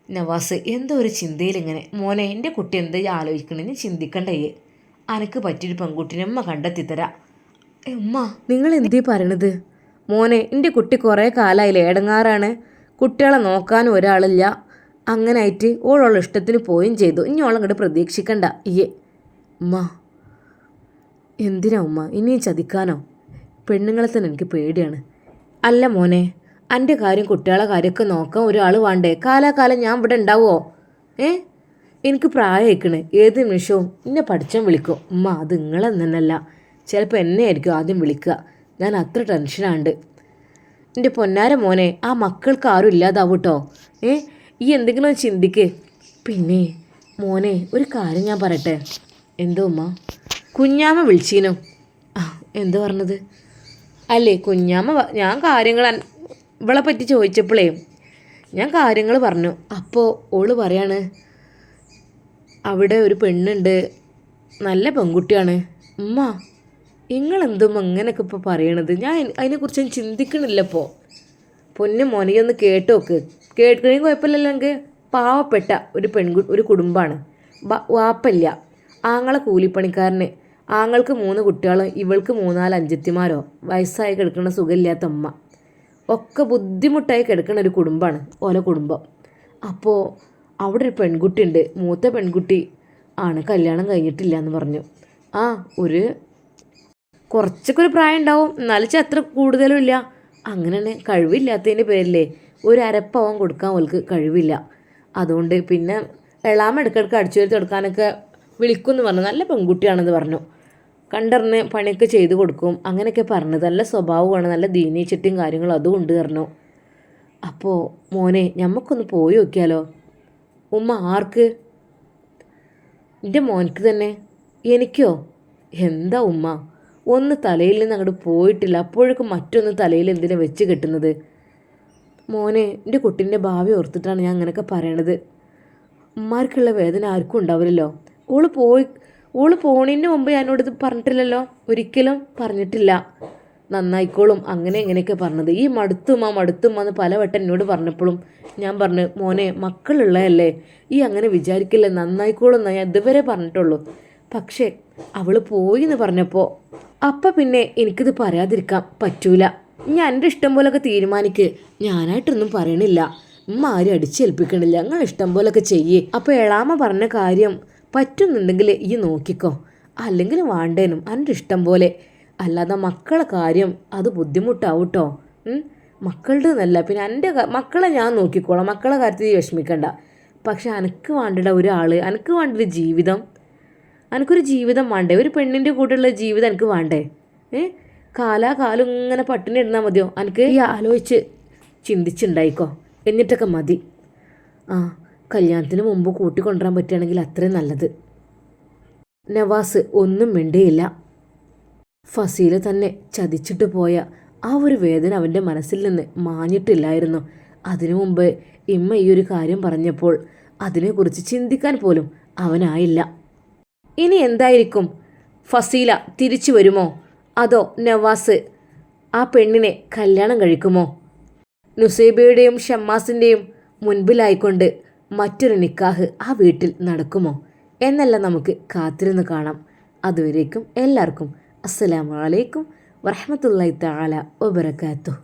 നവാസ് എന്തോ ഒരു ചിന്തയിലിങ്ങനെ. മോനെ, എൻ്റെ കുട്ടി എന്താ ആലോചിക്കണേ? ചിന്തിക്കണ്ടേ? അനക്ക് പറ്റിയൊരു പെൺകുട്ടിനെ ഉമ്മ കണ്ടെത്തിത്തരാം. ഉമ്മ നിങ്ങൾ എന്തീ പറയണത്? മോനെ, എൻ്റെ കുട്ടി കുറേ കാലമായില്ലേ ഇടങ്ങാറാണ്. കുട്ടികളെ നോക്കാനും ഒരാളില്ല. അങ്ങനായിട്ട് ഓളുള്ള ഇഷ്ടത്തിന് പോയും ചെയ്തു. ഇനി ഓളങ്ങോട്ട് പ്രതീക്ഷിക്കണ്ട. ഉമ്മ എന്തിനാ ഉമ്മ ഇനിയും ചതിക്കാനോ? പെണ്ണുങ്ങളെ തന്നെ എനിക്ക് പേടിയാണ്. അല്ല മോനെ, എൻ്റെ കാര്യം കുട്ടികളെ കാര്യമൊക്കെ നോക്കാൻ ഒരാൾ വേണ്ടേ? കാലാകാലം ഞാൻ ഇവിടെ ഉണ്ടാവുമോ? എനിക്ക് പ്രായമായിക്കണ്. ഏത് നിമിഷവും എന്നെ പഠിച്ചാൻ വിളിക്കും. ഉമ്മ അത് നിങ്ങളെ തന്നെയല്ല, ചിലപ്പോൾ എന്നെ ആയിരിക്കും ആദ്യം വിളിക്കുക. ഞാൻ അത്ര ടെൻഷനാണ്ട്. എൻ്റെ പൊന്നാര മോനെ, ആ മക്കൾക്ക് ആരും ഇല്ലാതാവും കേട്ടോ. ഈ എന്തെങ്കിലും ചിന്തിക്ക്. പിന്നെ മോനെ, ഒരു കാര്യം ഞാൻ പറയട്ടെ. എന്തോ ഉമ്മ? കുഞ്ഞാമ്മ വിളിച്ചീനോ? എന്ത് പറഞ്ഞത്? അല്ലേ കുഞ്ഞാമ്മ, ഞാൻ കാര്യങ്ങൾ ഇവളെ പറ്റി ചോദിച്ചപ്പോഴേ ഞാൻ കാര്യങ്ങൾ പറഞ്ഞു. അപ്പോൾ ഓള് പറയാണ്, അവിടെ ഒരു പെണ്ണുണ്ട്, നല്ല പെൺകുട്ടിയാണ്. ഉമ്മ നിങ്ങളെന്തും അങ്ങനെയൊക്കെ ഇപ്പോൾ പറയണത്? ഞാൻ അതിനെക്കുറിച്ച് ചിന്തിക്കണില്ലപ്പോൾ. പൊന്നു മോനെയൊന്ന് കേട്ടോക്ക്. കേൾക്കണമെങ്കിൽ കുഴപ്പമില്ലല്ലോ. എനിക്ക് പാവപ്പെട്ട ഒരു കുടുംബമാണ്. വാപ്പല്ല, ആങ്ങളെ കൂലിപ്പണിക്കാരന്, ആങ്ങൾക്ക് 3 കുട്ടികളും ഇവൾക്ക് 3-4 അഞ്ചത്തിമാരോ, വയസ്സായി കിടക്കുന്ന സുഖമില്ലാത്ത അമ്മ, ഒക്കെ ബുദ്ധിമുട്ടായി കിടക്കുന്ന ഒരു കുടുംബമാണ് ഓല കുടുംബം. അപ്പോൾ അവിടെ ഒരു പെൺകുട്ടി ഉണ്ട്. മൂത്ത പെൺകുട്ടി ആണ്, കല്യാണം കഴിഞ്ഞിട്ടില്ല എന്ന് പറഞ്ഞു. ഒരു കുറച്ചൊക്കെ ഒരു പ്രായം ഉണ്ടാവും, എന്നാലും അത്ര കൂടുതലും ഇല്ല. അങ്ങനെയാണ്. കഴിവില്ലാത്തതിൻ്റെ പേരിലേ ഒരു അരപ്പവൻ കൊടുക്കാൻ അവൾക്ക് കഴിവില്ല. അതുകൊണ്ട് പിന്നെ എളാമ ഇടയ്ക്കിടയ്ക്ക് അടിച്ചു വരി തുടക്കാനൊക്കെ വിളിക്കുമെന്ന് പറഞ്ഞു. നല്ല പെൺകുട്ടിയാണെന്ന് പറഞ്ഞു. കണ്ടറിഞ്ഞ് പണിയൊക്കെ ചെയ്ത് കൊടുക്കും അങ്ങനെയൊക്കെ പറഞ്ഞത്. നല്ല സ്വഭാവമാണ്, നല്ല ദീനീ ചിട്ടിയും കാര്യങ്ങളും അതും ഉണ്ട് പറഞ്ഞു. അപ്പോൾ മോനെ, ഞമ്മക്കൊന്ന് പോയി നോക്കിയാലോ? ഉമ്മ ആർക്ക്? എൻ്റെ മോനക്ക് തന്നെ. എനിക്കോ? എന്താ ഉമ്മ, ഒന്ന് തലയിൽ നിന്ന് അങ്ങോട്ട് പോയിട്ടില്ല, അപ്പോഴേക്കും മറ്റൊന്ന് തലയിൽ എന്തിനാ വെച്ച് കെട്ടുന്നത്? മോനെ, എൻ്റെ കുട്ടീൻ്റെ ഭാവി ഓർത്തിട്ടാണ് ഞാൻ അങ്ങനെയൊക്കെ പറയണത്. ഉമ്മാർക്കുള്ള വേദന ആർക്കും ഉണ്ടാവില്ലല്ലോ. ഓള് പോണതിന് മുമ്പ് എന്നോട് ഇത് പറഞ്ഞിട്ടില്ലല്ലോ, ഒരിക്കലും പറഞ്ഞിട്ടില്ല. നന്നായിക്കോളും അങ്ങനെ എങ്ങനെയൊക്കെ പറഞ്ഞത്. ഈ മടുത്തുമ്മ എന്ന് പലവട്ടം എന്നോട് പറഞ്ഞപ്പോഴും ഞാൻ പറഞ്ഞു, മോനെ മക്കളുള്ളതല്ലേ, ഈ അങ്ങനെ വിചാരിക്കില്ല, നന്നായിക്കോളും എന്നാ ഞാൻ ഇതുവരെ പറഞ്ഞിട്ടുള്ളൂ. പക്ഷേ അവൾ പോയി എന്ന് പറഞ്ഞപ്പോൾ അപ്പം പിന്നെ എനിക്കിത് പറയാതിരിക്കാൻ പറ്റൂല. ഞാൻ എൻ്റെ ഇഷ്ടം പോലൊക്കെ തീരുമാനിക്ക്, ഞാനായിട്ടൊന്നും പറയണില്ല. ഉമ്മ ആരും അടിച്ചേൽപ്പിക്കണില്ല, നിങ്ങൾ ഇഷ്ടം പോലൊക്കെ ചെയ്യേ. അപ്പോൾ എളാമ പറഞ്ഞ കാര്യം പറ്റുന്നുണ്ടെങ്കിൽ ഈ നോക്കിക്കോ, അല്ലെങ്കിൽ വേണ്ടേനും എൻ്റെ ഇഷ്ടം പോലെ. അല്ലാതെ മക്കളെ കാര്യം അത് ബുദ്ധിമുട്ടാവും കേട്ടോ. മക്കളുടെ എന്നല്ല, പിന്നെ എൻ്റെ മക്കളെ ഞാൻ നോക്കിക്കോളാം, മക്കളെ കാര്യത്തിൽ വിഷമിക്കണ്ട. പക്ഷെ എനിക്ക് വേണ്ടിട ഒരാൾ, എനിക്ക് വേണ്ടൊരു ജീവിതം, എനിക്കൊരു ജീവിതം വേണ്ടേ? ഒരു പെണ്ണിൻ്റെ കൂടെയുള്ള ജീവിതം എനിക്ക് വേണ്ടേ? കാലാകാലം ഇങ്ങനെ പട്ടിണി ഇടുന്നാൽ മതിയോ? എനിക്ക് ഈ ആലോചിച്ച് ചിന്തിച്ചുണ്ടായിക്കോ, എന്നിട്ടൊക്കെ മതി. കല്യാണത്തിന് മുമ്പ് കൂട്ടിക്കൊണ്ടുവരാൻ പറ്റുകയാണെങ്കിൽ അത്രയും നല്ലത്. നവാസ് ഒന്നും മിണ്ടിയില്ല. ഫസീല തന്നെ ചതിച്ചിട്ട് പോയ ആ ഒരു വേദന അവൻ്റെ മനസ്സിൽ നിന്ന് മാഞ്ഞിട്ടില്ലായിരുന്നു. അതിനു മുമ്പ് ഇമ്മ ഈ ഒരു കാര്യം പറഞ്ഞപ്പോൾ അതിനെക്കുറിച്ച് ചിന്തിക്കാൻ പോലും അവനായില്ല. ഇനി എന്തായിരിക്കും? ഫസീല തിരിച്ചു വരുമോ? അതോ നവാസ് ആ പെണ്ണിനെ കല്യാണം കഴിക്കുമോ? നുസൈബയുടെയും ഷമ്മാസിൻ്റെയും മുൻപിലായിക്കൊണ്ട് മറ്റൊരു നിക്കാഹ് ആ വീട്ടിൽ നടക്കുമോ എന്നെല്ലാം നമുക്ക് കാത്തിരുന്ന് കാണാം. അതുവരേക്കും എല്ലാവർക്കും അസ്സലാമു അലൈക്കും വറഹ്മത്തുള്ളാഹി തആല വബറകാതുഹു.